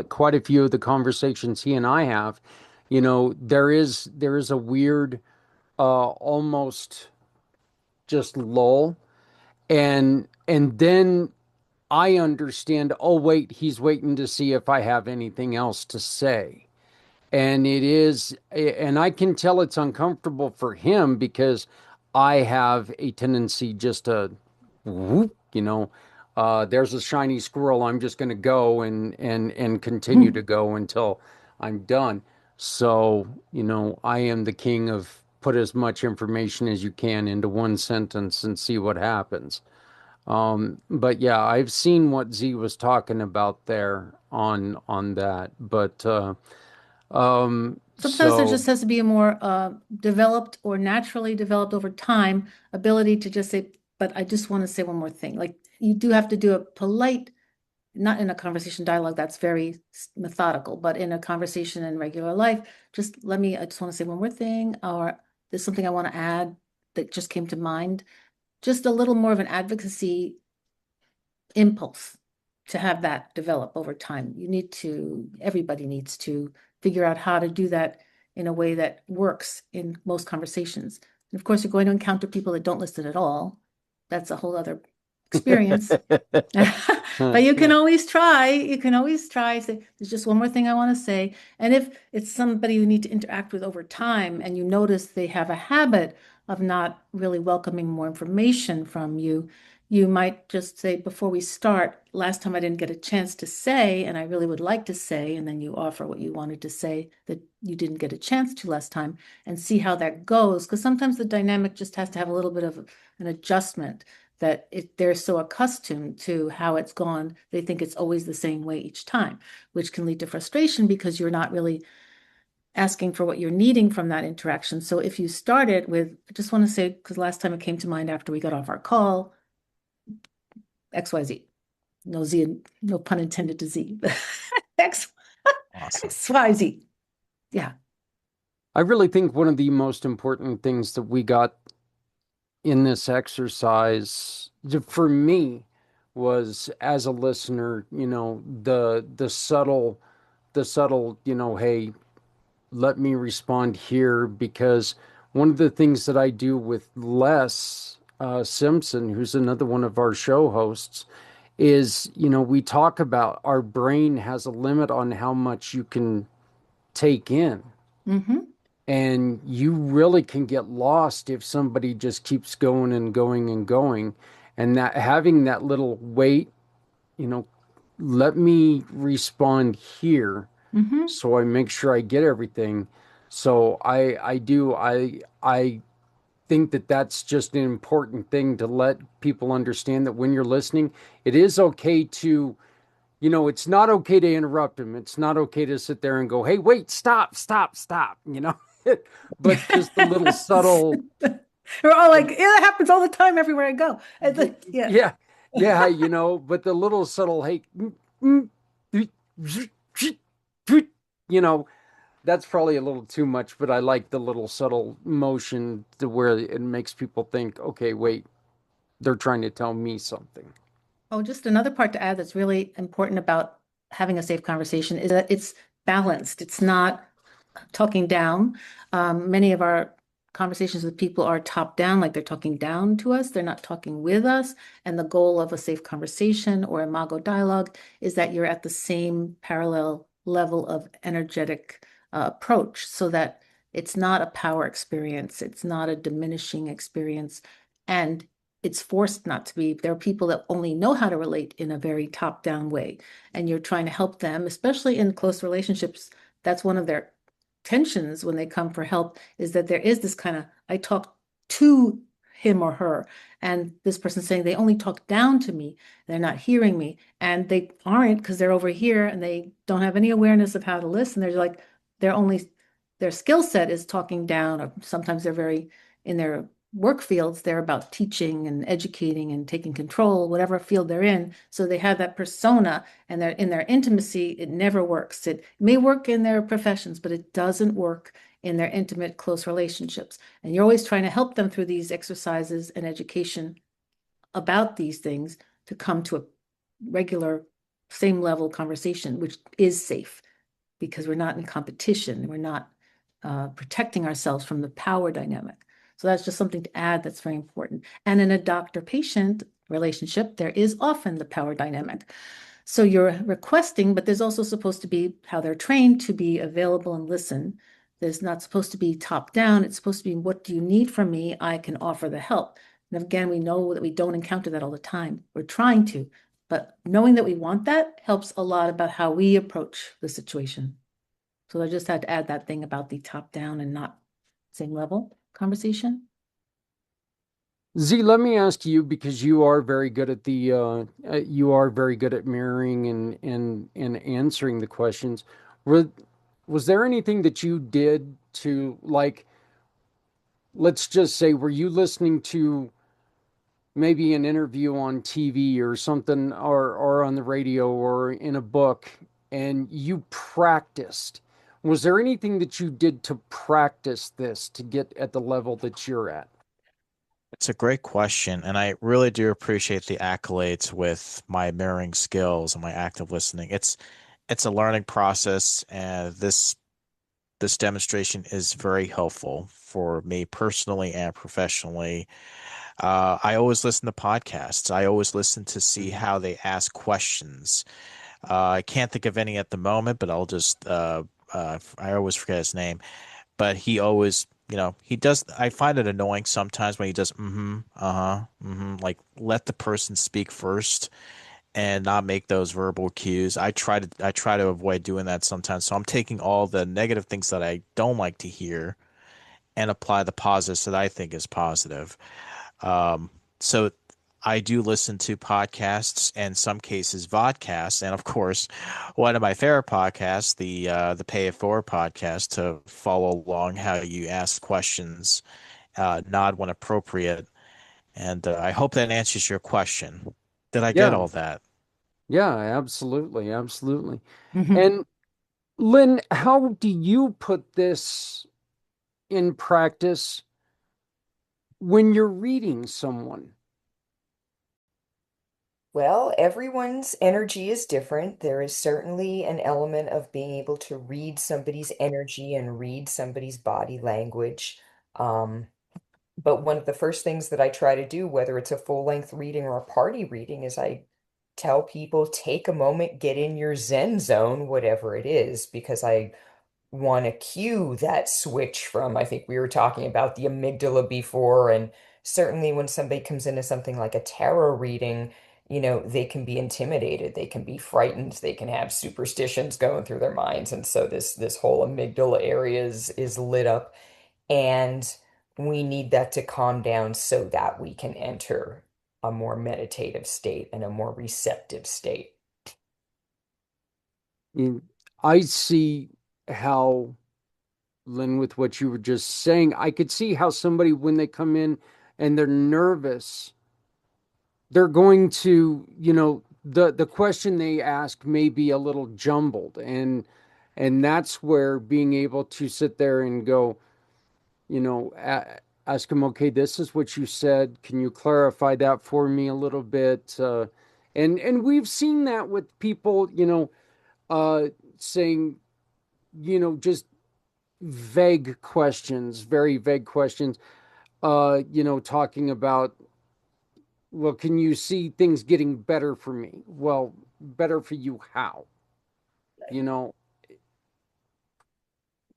quite a few of the conversations he and I have. There is a weird, almost just lull, and then I understand. Oh wait, he's waiting to see if I have anything else to say. And I can tell it's uncomfortable for him because I have a tendency just to whoop, there's a shiny squirrel. I'm just going to go and continue to go until I'm done. So, I am the king of put as much information as you can into one sentence and see what happens. But yeah, I've seen what Z was talking about there on that. But Sometimes there so just has to be a more developed or naturally developed over time ability to just say, but I just want to say one more thing. Like you do have to do a polite, not in a conversation dialogue, that's very methodical, but in a conversation in regular life, I just want to say one more thing, or there's something I want to add that just came to mind. Just a little more of an advocacy impulse to have that develop over time. Everybody needs to figure out how to do that in a way that works in most conversations. And of course, you're going to encounter people that don't listen at all. That's a whole other experience. But you can always try. You can always try. Say, there's just one more thing I want to say. And if it's somebody you need to interact with over time and you notice they have a habit of not really welcoming more information from you, you might just say, before we start, last time I didn't get a chance to say, and I really would like to say, and then you offer what you wanted to say that you didn't get a chance to last time and see how that goes. Because sometimes the dynamic just has to have a little bit of an adjustment that they're so accustomed to how it's gone, they think it's always the same way each time, which can lead to frustration because you're not really asking for what you're needing from that interaction. So if you started with, I just want to say, because last time it came to mind after we got off our call, XYZ. No Z, no pun intended to Z. X, Awesome. XYZ. Yeah. I really think one of the most important things that we got in this exercise for me was, as a listener, the subtle, hey, let me respond here, because one of the things that I do with Les Simpson, who's another one of our show hosts, is, we talk about our brain has a limit on how much you can take in. Mm-hmm. And you really can get lost if somebody just keeps going and going and going. And that having that little wait, let me respond here Mm-hmm. so I make sure I get everything. So I think that that's just an important thing to let people understand that when you're listening, it is okay to, it's not okay to interrupt them. It's not okay to sit there and go, "Hey, wait, stop, stop, stop," but just the little subtle, We're all like, yeah, that happens all the time everywhere I go. It's like, yeah. yeah, yeah, but the little subtle, hey, you know, that's probably a little too much, but I like the little subtle motion to where it makes people think, okay, wait, they're trying to tell me something. Oh, just another part to add that's really important about having a safe conversation is that it's balanced. It's not talking down. Many of our conversations with people are top down, like they're talking down to us. They're not talking with us. And the goal of a safe conversation or imago dialogue is that you're at the same parallel level of energetic approach so that it's not a power experience. It's not a diminishing experience. And it's forced not to be. There are people that only know how to relate in a very top-down way, and you're trying to help them, especially in close relationships. That's one of their tensions when they come for help is that there is this kind of, I talk to him or her, and this person saying they only talk down to me, they're not hearing me, and they aren't because they're over here and they don't have any awareness of how to listen. They're like, they're only, their skill set is talking down, or sometimes they're very, in their work fields, they're about teaching and educating and taking control, whatever field they're in. So they have that persona, and they're in their intimacy, it never works. It may work in their professions, but it doesn't work in their intimate, close relationships. And you're always trying to help them through these exercises and education about these things to come to a regular, same level conversation, which is safe because we're not in competition. We're not protecting ourselves from the power dynamic. So that's just something to add that's very important. And in a doctor-patient relationship, there is often the power dynamic. So you're requesting, but there's also supposed to be how they're trained to be available and listen. There's not supposed to be top down. It's supposed to be, what do you need from me? I can offer the help. And again, we know that we don't encounter that all the time. We're trying to, but knowing that we want that helps a lot about how we approach the situation. So I just had to add that thing about the top down and not same level conversation. Z, let me ask you because you are very good at you are very good at mirroring and answering the questions. Were, was there anything that you did to, like, let's just say, were you listening to maybe an interview on TV or something, or on the radio or in a book, and you practiced? Was there anything that you did to practice this to get at the level that you're at? It's a great question, and I really do appreciate the accolades with my mirroring skills and my active listening. It's a learning process, and this demonstration is very helpful for me personally and professionally. I always listen to podcasts. I always listen to see how they ask questions. I can't think of any at the moment, but I'll just I always forget his name, but he always, he does. I find it annoying sometimes when he does, like let the person speak first and not make those verbal cues. I try to avoid doing that sometimes. So I'm taking all the negative things that I don't like to hear and apply the positives that I think is positive. So I do listen to podcasts and in some cases vodcasts, and of course, one of my favorite podcasts, the Pay It Forward podcast, to follow along how you ask questions, nod when appropriate, and I hope that answers your question. Did I get Yeah, all that? yeah, absolutely, absolutely. Mhm. And Lynn, how do you put this in practice when you're reading someone? Well, everyone's energy is different. There is certainly an element of being able to read somebody's energy and read somebody's body language. Um, but one of the first things that I try to do, whether it's a full-length reading or a party reading, is I tell people, take a moment, get in your Zen zone, whatever it is, because I want to cue that switch from, I think we were talking about the amygdala before, and certainly when somebody comes into something like a tarot reading, they can be intimidated, they can be frightened, they can have superstitions going through their minds. And so this whole amygdala area is lit up, and we need that to calm down so that we can enter a more meditative state and a more receptive state. I see how, Lynn, with what you were just saying, I could see how somebody, when they come in and they're nervous, they're going to, the question they ask may be a little jumbled, and that's where being able to sit there and go, ask them, okay, this is what you said. Can you clarify that for me a little bit? And we've seen that with people, saying, just vague questions, very vague questions, talking about, well, can you see things getting better for me? Well, better for you how? You know,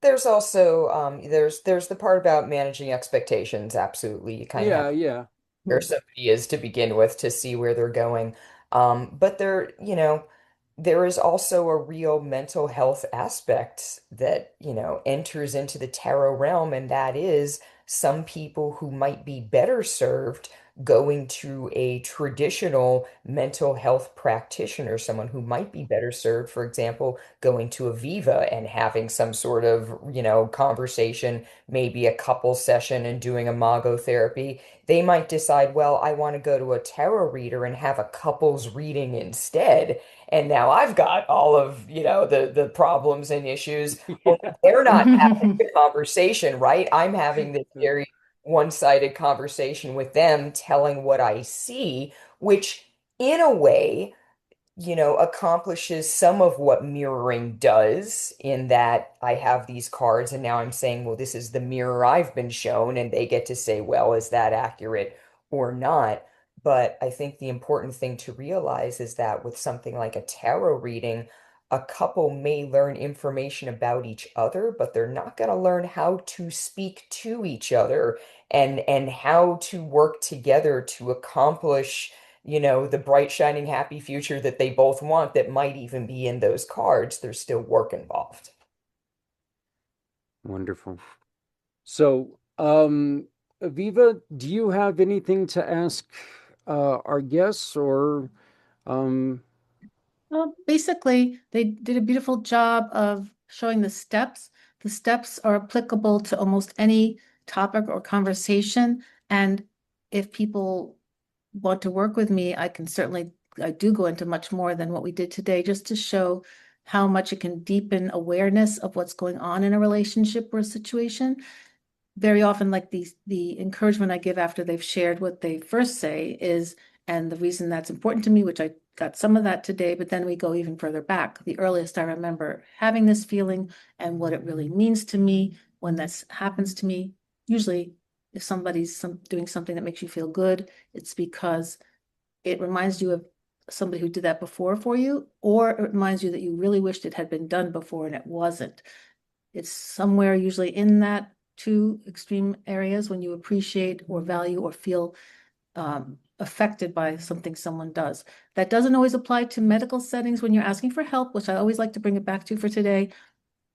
There's also there's the part about managing expectations. Absolutely. You kind of have yeah, yeah. where somebody is to begin with to see where they're going. But there is also a real mental health aspect that, enters into the tarot realm, and that is some people who might be better served going to a traditional mental health practitioner, someone who might be better served, for example, going to Aviva and having some sort of, conversation, maybe a couple session and doing imago therapy. They might decide, well, I want to go to a tarot reader and have a couples reading instead. And now I've got all of, the problems and issues. Well, they're not having the conversation, right? I'm having this very one-sided conversation with them, telling what I see, which in a way accomplishes some of what mirroring does, in that I have these cards and now I'm saying, well, this is the mirror I've been shown, and they get to say, well, is that accurate or not? But I think the important thing to realize is that with something like a tarot reading, a couple may learn information about each other, but they're not going to learn how to speak to each other and how to work together to accomplish the bright, shining, happy future that they both want, that might even be in those cards. There's still work involved. Wonderful. So, Aviva, do you have anything to ask our guests, or um, Well, basically, they did a beautiful job of showing the steps. The steps are applicable to almost any topic or conversation. And if people want to work with me, I do go into much more than what we did today, just to show how much it can deepen awareness of what's going on in a relationship or a situation. Very often, like the encouragement I give after they've shared what they first say is, and the reason that's important to me, which I got some of that today, but then we go even further back. The earliest I remember having this feeling and what it really means to me when this happens to me. Usually, if somebody's doing something that makes you feel good, it's because it reminds you of somebody who did that before for you, or it reminds you that you really wished it had been done before and it wasn't. It's somewhere usually in that two extreme areas when you appreciate or value or feel affected by something someone does. That doesn't always apply to medical settings when you're asking for help, which I always like to bring it back to for today.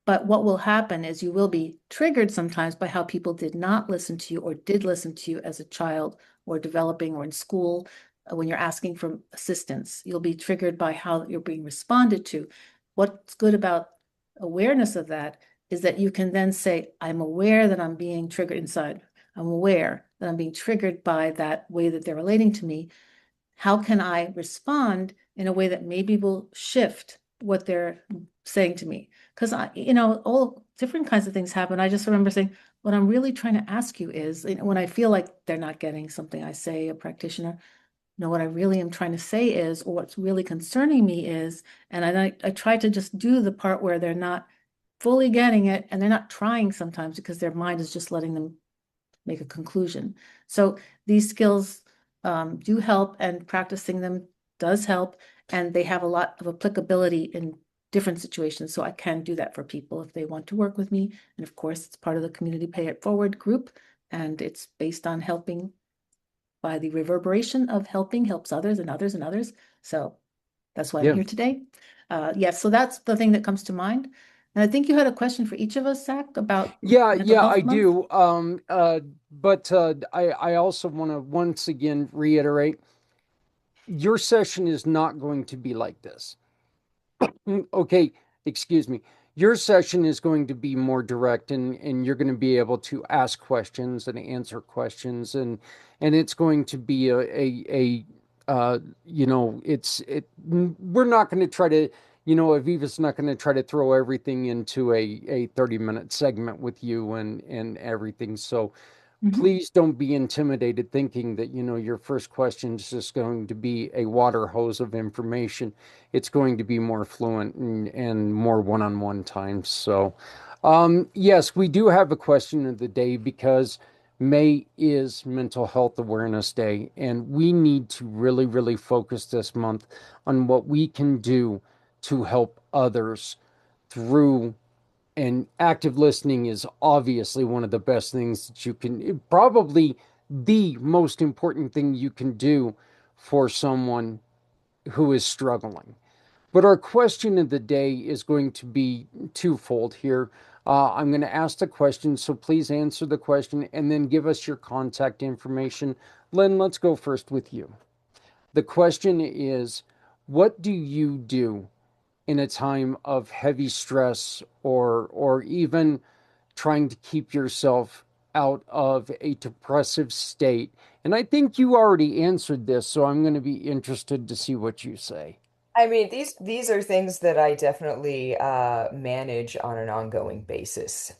But what will happen is you will be triggered sometimes by how people did not listen to you or did listen to you as a child or developing or in school. When you're asking for assistance, you'll be triggered by how you're being responded to. What's good about awareness of that is that you can then say, I'm aware that I'm being triggered inside. I'm aware that I'm being triggered by that way that they're relating to me. How can I respond in a way that maybe will shift what they're saying to me? Because all different kinds of things happen. I just remember saying, what I'm really trying to ask you is, when I feel like they're not getting something I say, a practitioner, what I really am trying to say is, or what's really concerning me is, and I try to just do the part where they're not fully getting it, and they're not trying sometimes because their mind is just letting them make a conclusion. So these skills do help, and practicing them does help, and they have a lot of applicability in different situations. So I can do that for people if they want to work with me. And of course, it's part of the Community Pay It Forward group, and it's based on helping by the reverberation of helping helps others and others and others. So that's why I'm Yeah. here today. Yes, so that's the thing that comes to mind. And I think you had a question for each of us, Zach, about Yeah, Mental I Health Month. do. But I also want to once again reiterate, your session is not going to be like this. Okay, excuse me. Your session is going to be more direct, and you're going to be able to ask questions and answer questions, and it's going to be we're not going to try to, Aviva's not going to try to throw everything into a 30-minute segment with you and everything. So please don't be intimidated thinking that, your first question is just going to be a water hose of information. It's going to be more fluent and more one-on-one time. So, yes, we do have a question of the day because May is Mental Health Awareness Day, and we need to really, really focus this month on what we can do to help others through, and active listening is obviously one of the best things that you can, probably the most important thing you can do for someone who is struggling. But our question of the day is going to be twofold here. I'm going to ask the question, so please answer the question and then give us your contact information. Lynn, let's go first with you. The question is, what do you do in a time of heavy stress, or even trying to keep yourself out of a depressive state? And I think you already answered this, so I'm going to be interested to see what you say. I mean, these are things that I definitely manage on an ongoing basis.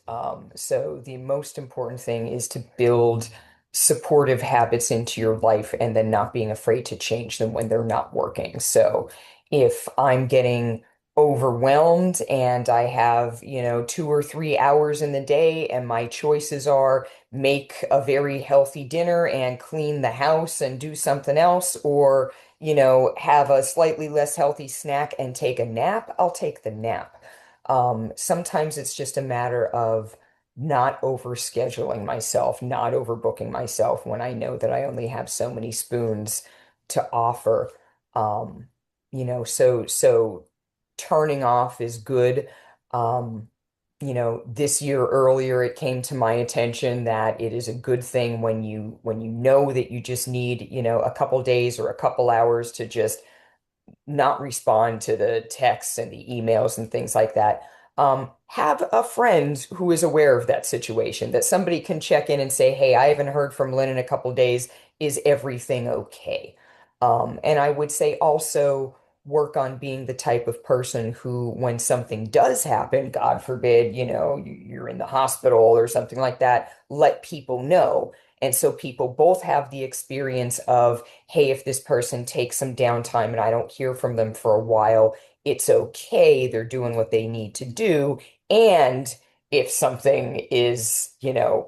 So the most important thing is to build supportive habits into your life and then not being afraid to change them when they're not working. So if I'm getting overwhelmed and I have, 2 or 3 hours in the day and my choices are make a very healthy dinner and clean the house and do something else, or have a slightly less healthy snack and take a nap, I'll take the nap. Sometimes it's just a matter of not overscheduling myself, not overbooking myself when I know that I only have so many spoons to offer. So turning off is good. Um, this year earlier, it came to my attention that it is a good thing when you know that you just need, a couple days or a couple hours to just not respond to the texts and the emails and things like that. Have a friend who is aware of that situation, that somebody can check in and say, "Hey, I haven't heard from Lynn in a couple days. Is everything okay?" And I would say also work on being the type of person who, when something does happen, God forbid, you're in the hospital or something like that, let people know. And so people both have the experience of, hey, if this person takes some downtime and I don't hear from them for a while, it's okay. They're doing what they need to do. And if something is,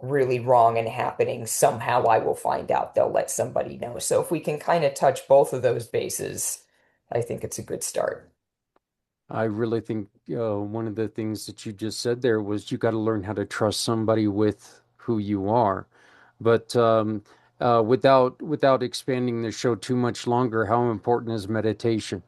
really wrong and happening, somehow I will find out. They'll let somebody know. So if we can kind of touch both of those bases, I think it's a good start. I really think one of the things that you just said there was you got to learn how to trust somebody with who you are. But without expanding the show too much longer, how important is meditation?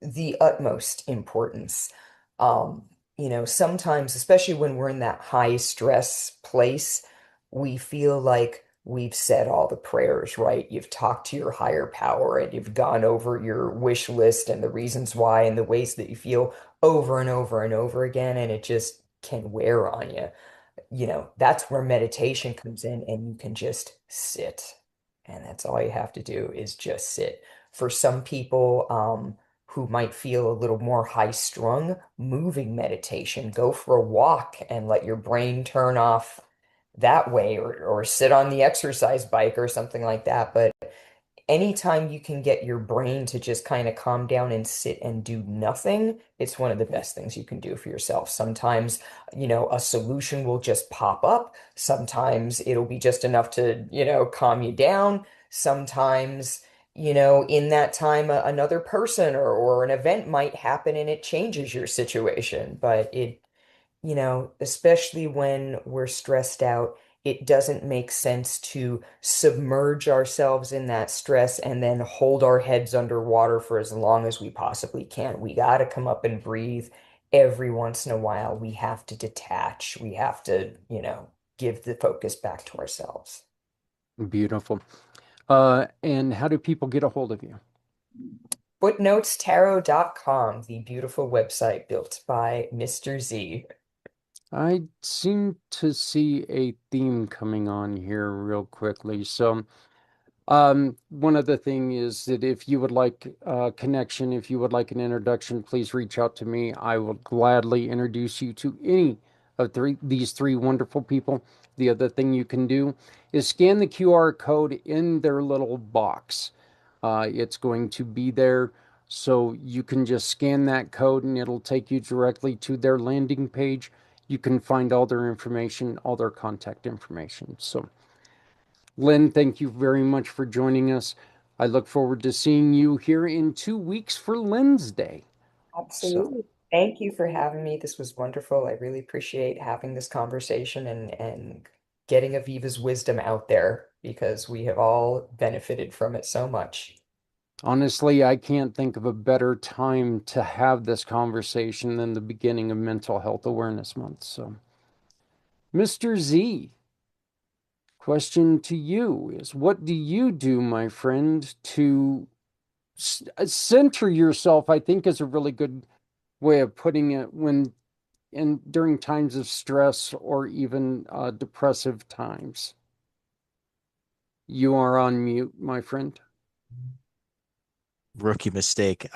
The utmost importance. Sometimes, especially when we're in that high stress place, we feel like we've said all the prayers, right? You've talked to your higher power and you've gone over your wish list and the reasons why and the ways that you feel over and over and over again, and it just can wear on you. That's where meditation comes in, and you can just sit. And that's all you have to do is just sit. For some people, who might feel a little more high strung, moving meditation, go for a walk and let your brain turn off that way, or sit on the exercise bike or something like that. But anytime you can get your brain to just kind of calm down and sit and do nothing, it's one of the best things you can do for yourself. Sometimes, a solution will just pop up. Sometimes it'll be just enough to, calm you down. Sometimes, in that time, another person or an event might happen and it changes your situation. But especially when we're stressed out, it doesn't make sense to submerge ourselves in that stress and then hold our heads underwater for as long as we possibly can. We got to come up and breathe every once in a while. We have to detach. We have to, give the focus back to ourselves. Beautiful. And how do people get a hold of you? Footnotestarot.com, the beautiful website built by Mr. Z. I seem to see a theme coming on here real quickly. So, one other thing is that if you would like a connection, if you would like an introduction, please reach out to me. I will gladly introduce you to any of these three wonderful people. The other thing you can do is scan the QR code in their little box. It's going to be there, so you can just scan that code and it'll take you directly to their landing page. You can find all their information, all their contact information. So, Lynn, thank you very much for joining us. I look forward to seeing you here in 2 weeks for Lynn's Day. Absolutely. Thank you for having me. This was wonderful. I really appreciate having this conversation and getting Aviva's wisdom out there because we have all benefited from it so much. Honestly, I can't think of a better time to have this conversation than the beginning of Mental Health Awareness Month. So, Mr. Z, question to you is, what do you do, my friend, to center yourself? I think is a really good way of putting it during times of stress or even depressive times. You are on mute, my friend. Rookie mistake.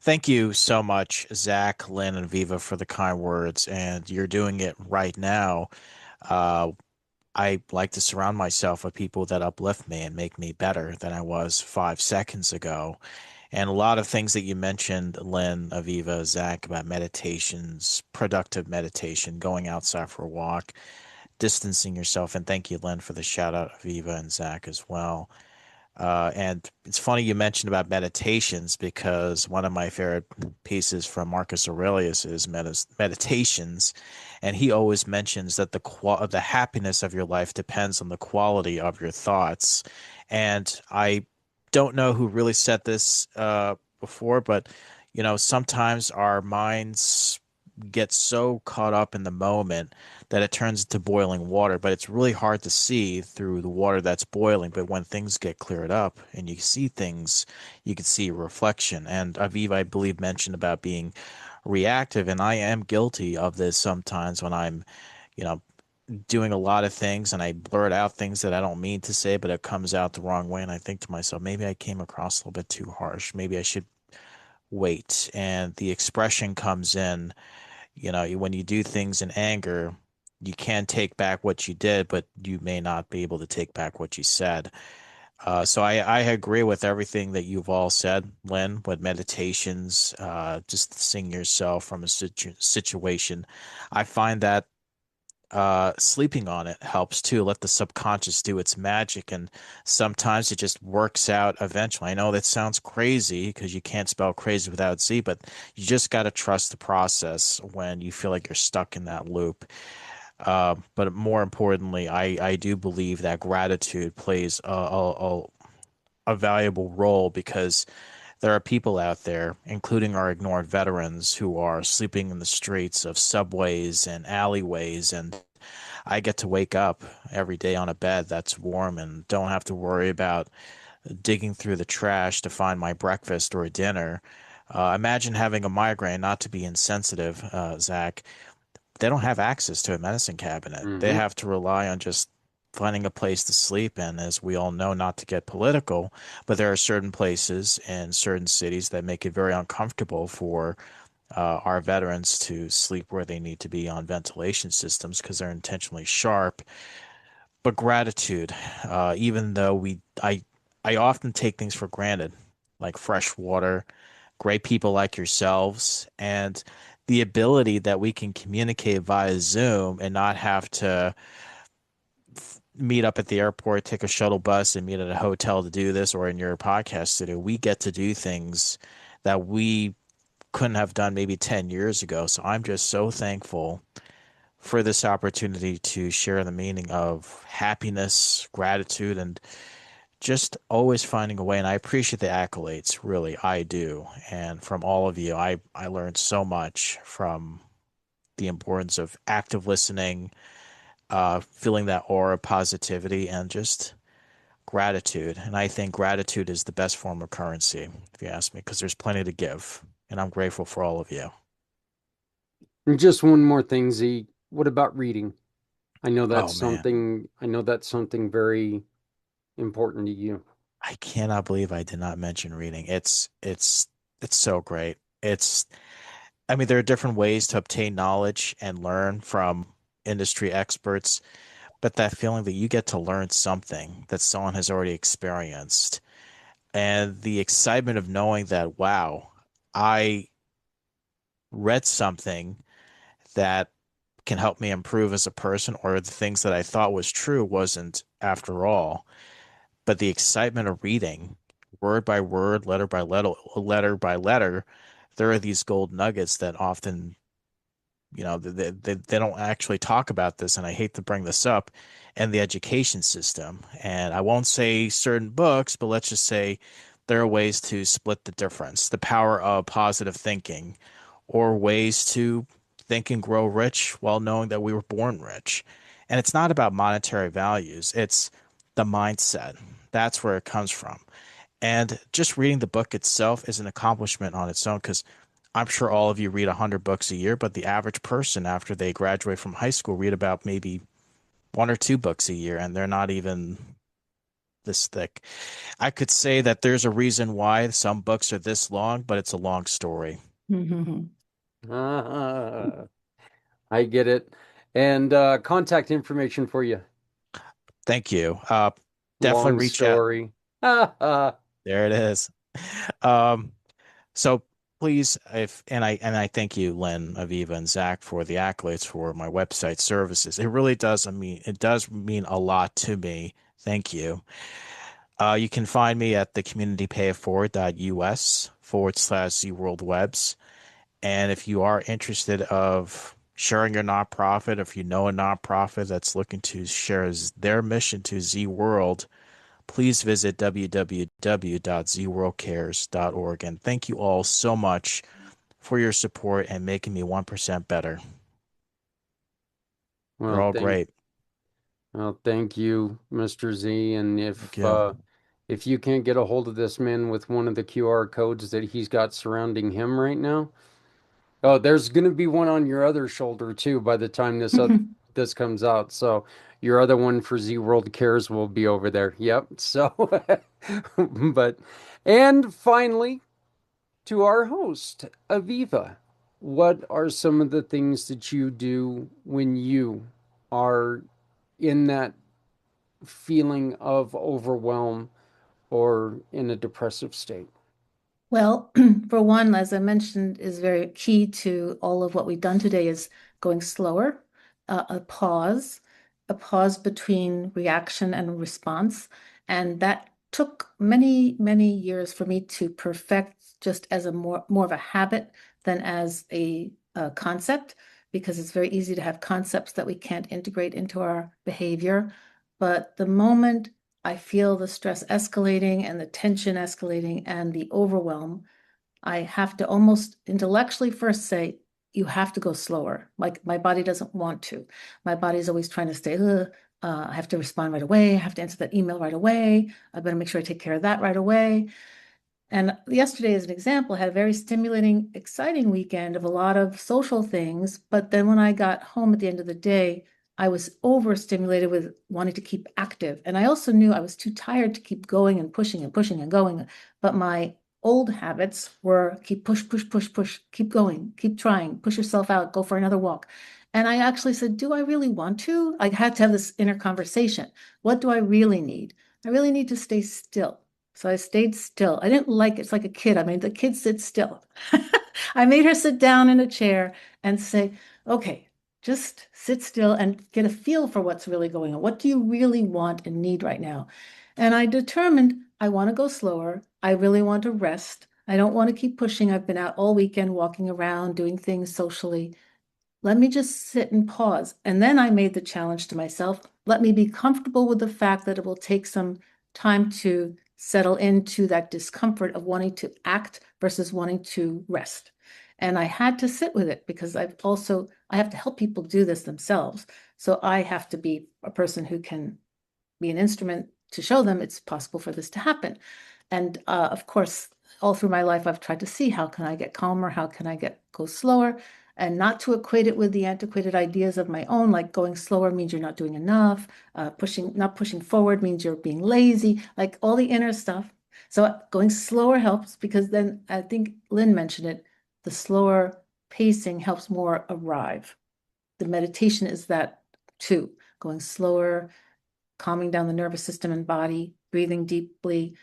Thank you so much, Zach, Lynn, and Viva, for the kind words. And you're doing it right now. I like to surround myself with people that uplift me and make me better than I was 5 seconds ago. And a lot of things that you mentioned, Lynn, Aviva, Zach, about meditations, productive meditation, going outside for a walk, distancing yourself. And thank you, Lynn, for the shout out, Aviva and Zach as well. And it's funny you mentioned about meditations because one of my favorite pieces from Marcus Aurelius is Meditations, and he always mentions that the happiness of your life depends on the quality of your thoughts. And I don't know who really said this before, but sometimes our minds get so caught up in the moment that it turns into boiling water, but it's really hard to see through the water that's boiling. But when things get cleared up and you see things, you can see a reflection. And Aviv, I believe, mentioned about being reactive, and I am guilty of this sometimes when I'm, doing a lot of things and I blurt out things that I don't mean to say, but it comes out the wrong way. And I think to myself, maybe I came across a little bit too harsh. Maybe I should wait. And the expression comes in. When you do things in anger, you can take back what you did, but you may not be able to take back what you said. So I agree with everything that you've all said, Lynn, with meditations, just seeing yourself from a situation. I find that sleeping on it helps too. Let the subconscious do its magic, and sometimes it just works out eventually. I know that sounds crazy because you can't spell crazy without Z, but you just got to trust the process when you feel like you're stuck in that loop. But more importantly, I do believe that gratitude plays a valuable role because there are people out there, including our ignored veterans, who are sleeping in the streets of subways and alleyways. And I get to wake up every day on a bed that's warm and don't have to worry about digging through the trash to find my breakfast or dinner. Imagine having a migraine, not to be insensitive, Zach. They don't have access to a medicine cabinet. They have to rely on just finding a place to sleep in, as we all know, not to get political, but there are certain places in certain cities that make it very uncomfortable for our veterans to sleep where they need to be on ventilation systems because they're intentionally sharp. But gratitude, even though I often take things for granted, like fresh water, great people like yourselves, and the ability that we can communicate via Zoom and not have to meet up at the airport, take a shuttle bus, and meet at a hotel to do this, or in your podcast studio. We get to do things that we couldn't have done maybe 10 years ago. So I'm just so thankful for this opportunity to share the meaning of happiness, gratitude, and just always finding a way. And I appreciate the accolades, really, I do. And from all of you, I learned so much from the importance of active listening, feeling that aura of positivity, and just gratitude. And I think gratitude is the best form of currency, if you ask me, because there's plenty to give. And I'm grateful for all of you. And just one more thing, Z. What about reading? I know Oh, that's man. something very important to you. I cannot believe I did not mention reading. It's so great. I mean, there are different ways to obtain knowledge and learn from industry experts, but that feeling that you get to learn something that someone has already experienced, and the excitement of knowing that, wow, I read something that can help me improve as a person, or the things that I thought was true wasn't after all. But the excitement of reading word by word, letter by letter, there are these gold nuggets that often, they don't actually talk about this, and I hate to bring this up, and the education system. And I won't say certain books, but let's just say there are ways to split the difference, the power of positive thinking, or ways to think and grow rich while knowing that we were born rich. And it's not about monetary values, it's the mindset. That's where it comes from. And just reading the book itself is an accomplishment on its own, because I'm sure all of you read 100 books a year, but the average person after they graduate from high school read about maybe one or two books a year, and they're not even this thick. I could say that there's a reason why some books are this long, but it's a long story. I get it. And contact information for you. Thank you. Definitely Long reach out. story. There it is. So please, I thank you, Lynn, Aviva, and Zach, for the accolades for my website services. It really does. It does mean a lot to me. Thank you. You can find me at the communitypayitforward.us/zworldwebs. And if you are interested of sharing your nonprofit, if you know a nonprofit that's looking to share their mission to Z World, please visit www.zworldcares.org. And thank you all so much for your support and making me 1% better. You're all great. Well, thank you, Mr. Z. And if you can't get a hold of this man with one of the QR codes that he's got surrounding him right now, oh, there's going to be one on your other shoulder too by the time this comes out. So your other one for Z World Cares will be over there. Yep. So, and finally, to our host, Aviva, what are some of the things that you do when you are in that feeling of overwhelm or in a depressive state? Well, for one, as I mentioned, is very key to all of what we've done today is going slower, a pause between reaction and response. And that took many, many years for me to perfect, just as a more of a habit than as a concept, because it's very easy to have concepts that we can't integrate into our behavior. But the moment I feel the stress escalating and the tension escalating and the overwhelm, I have to almost intellectually first say, you have to go slower. Like my body doesn't want to. My body's always trying to stay, I have to respond right away. I have to answer that email right away. I better make sure I take care of that right away. And yesterday, as an example, I had a very stimulating, exciting weekend of a lot of social things. But then when I got home at the end of the day, I was overstimulated with wanting to keep active. And I also knew I was too tired to keep going and pushing and pushing and going. But my old habits were keep push, push, push, push, keep going, keep trying, push yourself out, go for another walk. And I actually said, do I really want to? I had to have this inner conversation. What do I really need? I really need to stay still. So I stayed still. I didn't like it's like a kid. I made the kid sit still. I made her sit down in a chair and say, okay, just sit still and get a feel for what's really going on. What do you really want and need right now? And I determined I want to go slower. I really want to rest. I don't want to keep pushing. I've been out all weekend walking around, doing things socially. Let me just sit and pause. And then I made the challenge to myself, let me be comfortable with the fact that it will take some time to settle into that discomfort of wanting to act versus wanting to rest. And I had to sit with it because I have to help people do this themselves. So I have to be a person who can be an instrument to show them it's possible for this to happen. And of course, all through my life, I've tried to see how can I get calmer, how can I go slower, and not to equate it with the antiquated ideas of my own, like going slower means you're not doing enough, not pushing forward means you're being lazy, like all the inner stuff. So going slower helps because then I think Lynn mentioned it, the slower pacing helps more arrive. The meditation is that too, going slower, calming down the nervous system and body, breathing deeply.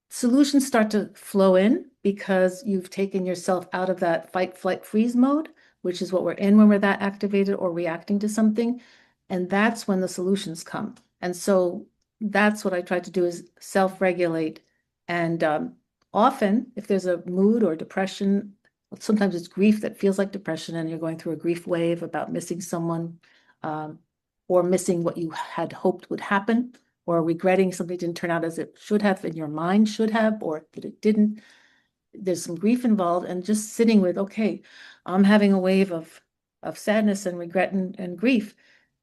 Solutions start to flow in because you've taken yourself out of that fight, flight, freeze mode, which is what we're in when we're that activated or reacting to something. And that's when the solutions come. And so that's what I try to do is self-regulate. And often, if there's a mood or depression, sometimes it's grief that feels like depression, and you're going through a grief wave about missing someone or missing what you had hoped would happen, or regretting something didn't turn out as it should have in your mind should have, or that it didn't. There's some grief involved, and just sitting with, okay, I'm having a wave of sadness and regret and grief.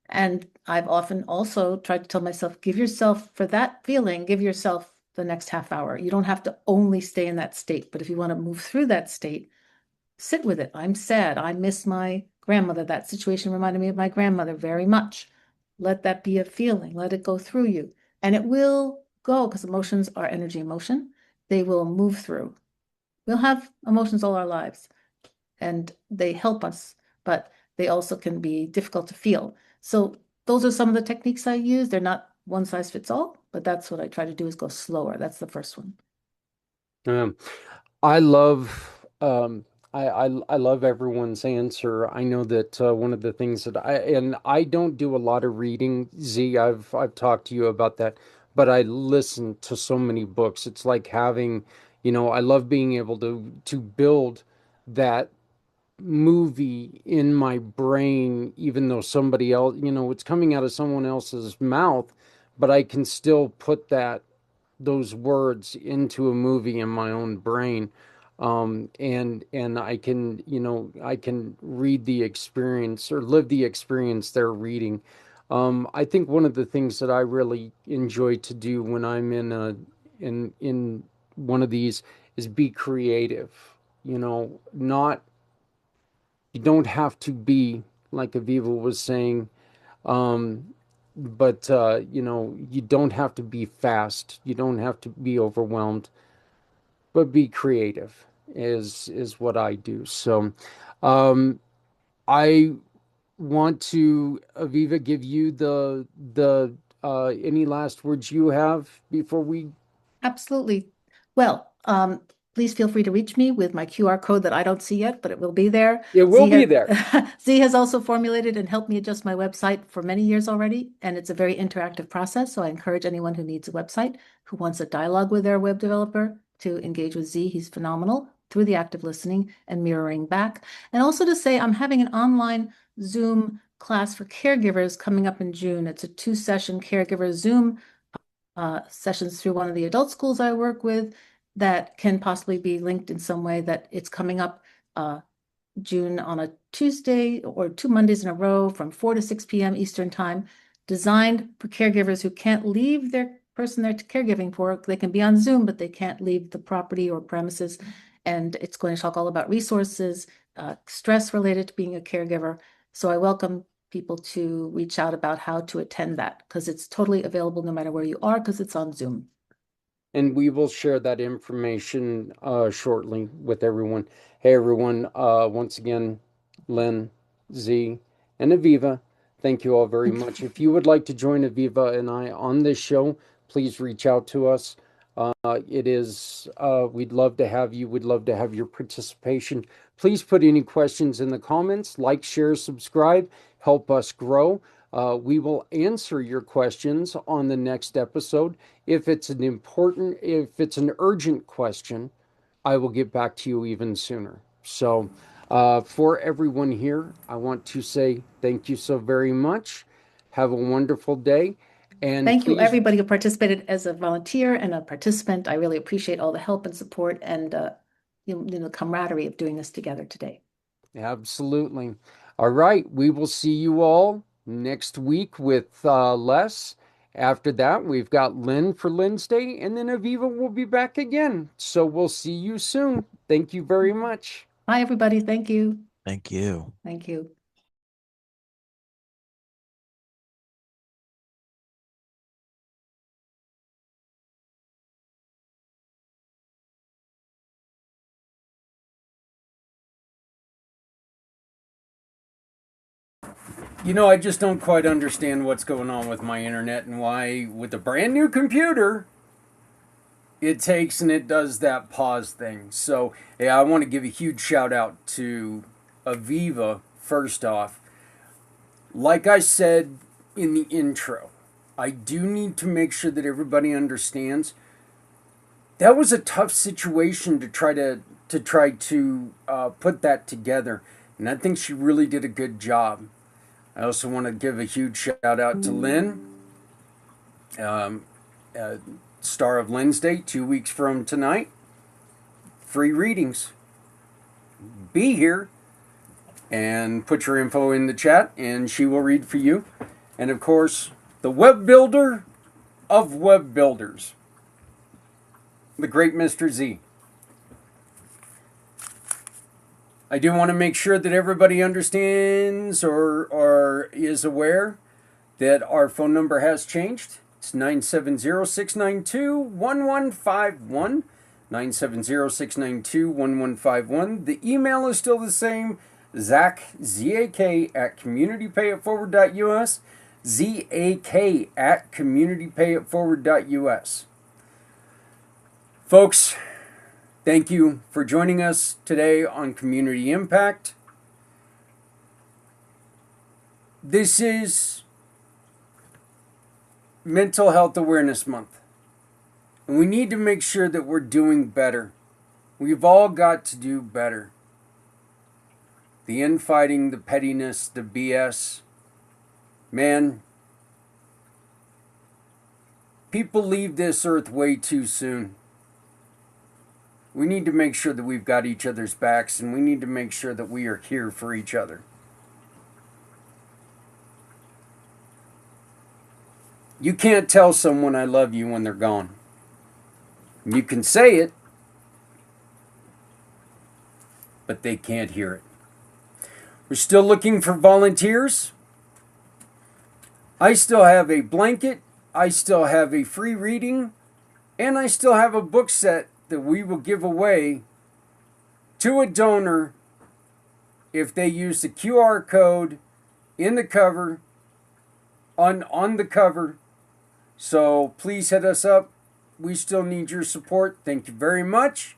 And I've often also tried to tell myself, give yourself, for that feeling, give yourself the next half hour. You don't have to only stay in that state, but if you want to move through that state, sit with it. I'm sad. I miss my grandmother. That situation reminded me of my grandmother very much. Let that be a feeling. Let it go through you. And it will go because emotions are energy motion. They will move through. We'll have emotions all our lives and they help us, but they also can be difficult to feel. So those are some of the techniques I use. They're not one size fits all, but that's what I try to do is go slower. That's the first one. I love I love everyone's answer. I know that one of the things that I don't do a lot of reading, Z. I've talked to you about that, but I listen to so many books. It's like having, I love being able to build that movie in my brain, even though somebody else, it's coming out of someone else's mouth, but I can still put those words into a movie in my own brain. And I can, I can read the experience or live the experience they're reading. I think one of the things that I really enjoy to do when I'm in one of these is be creative. Not You don't have to be like Aviva was saying, but you don't have to be fast. You don't have to be overwhelmed, but be creative is what I do. So, I want to, Aviva, give you the any last words you have before we. Absolutely. Well, please feel free to reach me with my QR code that I don't see yet, but it will be there. It will be there. Z has also formulated and helped me adjust my website for many years already, and it's a very interactive process. So I encourage anyone who needs a website, who wants a dialogue with their web developer, to engage with Z. He's phenomenal through the active listening and mirroring back. And also to say I'm having an online Zoom class for caregivers coming up in June. It's a 2-session caregiver Zoom sessions through one of the adult schools I work with that can possibly be linked in some way. That it's coming up June on a Tuesday or 2 Mondays in a row from 4 to 6 p.m. Eastern time, designed for caregivers who can't leave their person they're caregiving for. They can be on Zoom, but they can't leave the property or premises. And it's going to talk all about resources, stress related to being a caregiver. So I welcome people to reach out about how to attend that, because it's totally available no matter where you are, because it's on Zoom. And we will share that information shortly with everyone. Hey, everyone, once again, Lynn, Z, and Aviva, thank you all very much. If you would like to join Aviva and I on this show, please reach out to us. We'd love to have you. We'd love to have your participation. Please put any questions in the comments, like, share, subscribe, help us grow. We will answer your questions on the next episode. If it's an urgent question, I will get back to you even sooner. So For everyone here, I want to say thank you so very much. Have a wonderful day. And Thank you, please, everybody who participated as a volunteer and a participant. I really appreciate all the help and support and the camaraderie of doing this together today. absolutely. All right, we will see you all next week with Les. After that, we've got Lynn for Lynn's Day, and then Aviva will be back again. So we'll see you soon. Thank you very much. Bye, everybody. Thank you. Thank you. Thank you. You know, I just don't quite understand what's going on with my internet and why, with a brand new computer, it takes and it does that pause thing. So, yeah, I want to give a huge shout out to Aviva first off. Like I said in the intro, I do need to make sure that everybody understands that was a tough situation to try to put that together, and I think she really did a good job. I also want to give a huge shout out to Lynn, star of Lynn's Day, 2 weeks from tonight. Free readings. Be here and put your info in the chat and she will read for you. And of course, the web builder of web builders, the great Mr. Z. I do want to make sure that everybody understands or is aware that our phone number has changed. It's 970-692-1151. 970-692-1151. The email is still the same. Zach, Z-A-K, at communitypayitforward.us. Z-A-K at communitypayitforward.us. Folks, thank you for joining us today on Community Impact. This is Mental Health Awareness Month. And we need to make sure that we're doing better. We've all got to do better. The infighting, the pettiness, the BS. Man, people leave this earth way too soon. We need to make sure that we've got each other's backs, and we need to make sure that we are here for each other. You can't tell someone I love you when they're gone. You can say it, but they can't hear it. We're still looking for volunteers. I still have a blanket, I still have a free reading, and I still have a book set that we will give away to a donor if they use the QR code in the cover, on the cover. So please hit us up. We still need your support. Thank you very much.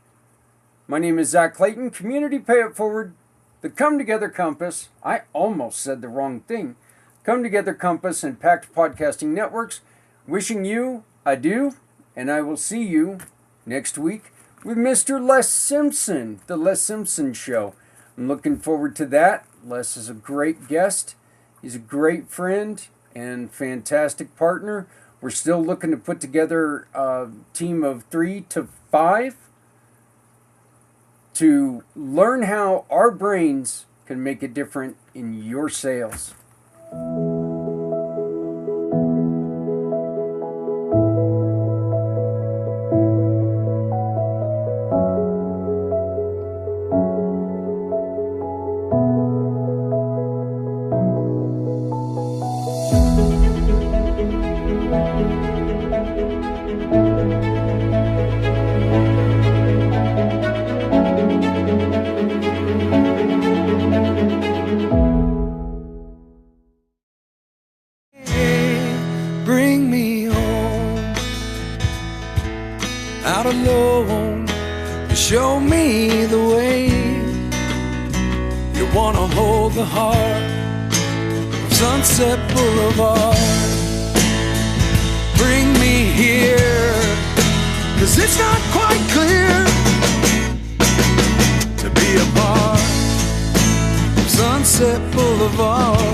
My name is Zach Clayton, Community Pay It Forward, the Come Together Compass. I almost said the wrong thing. Come Together Compass and Pact Podcasting Networks. Wishing you adieu, and I will see you next week with Mr. Les Simpson, the Les Simpson Show. I'm looking forward to that. Les is a great guest. He's a great friend and fantastic partner. We're still looking to put together a team of 3 to 5 to learn how our brains can make a difference in your sales. Bring me home, out alone, show me the way. You wanna hold the heart of Sunset Boulevard. Bring me here, 'cause it's not quite clear to be apart. of all.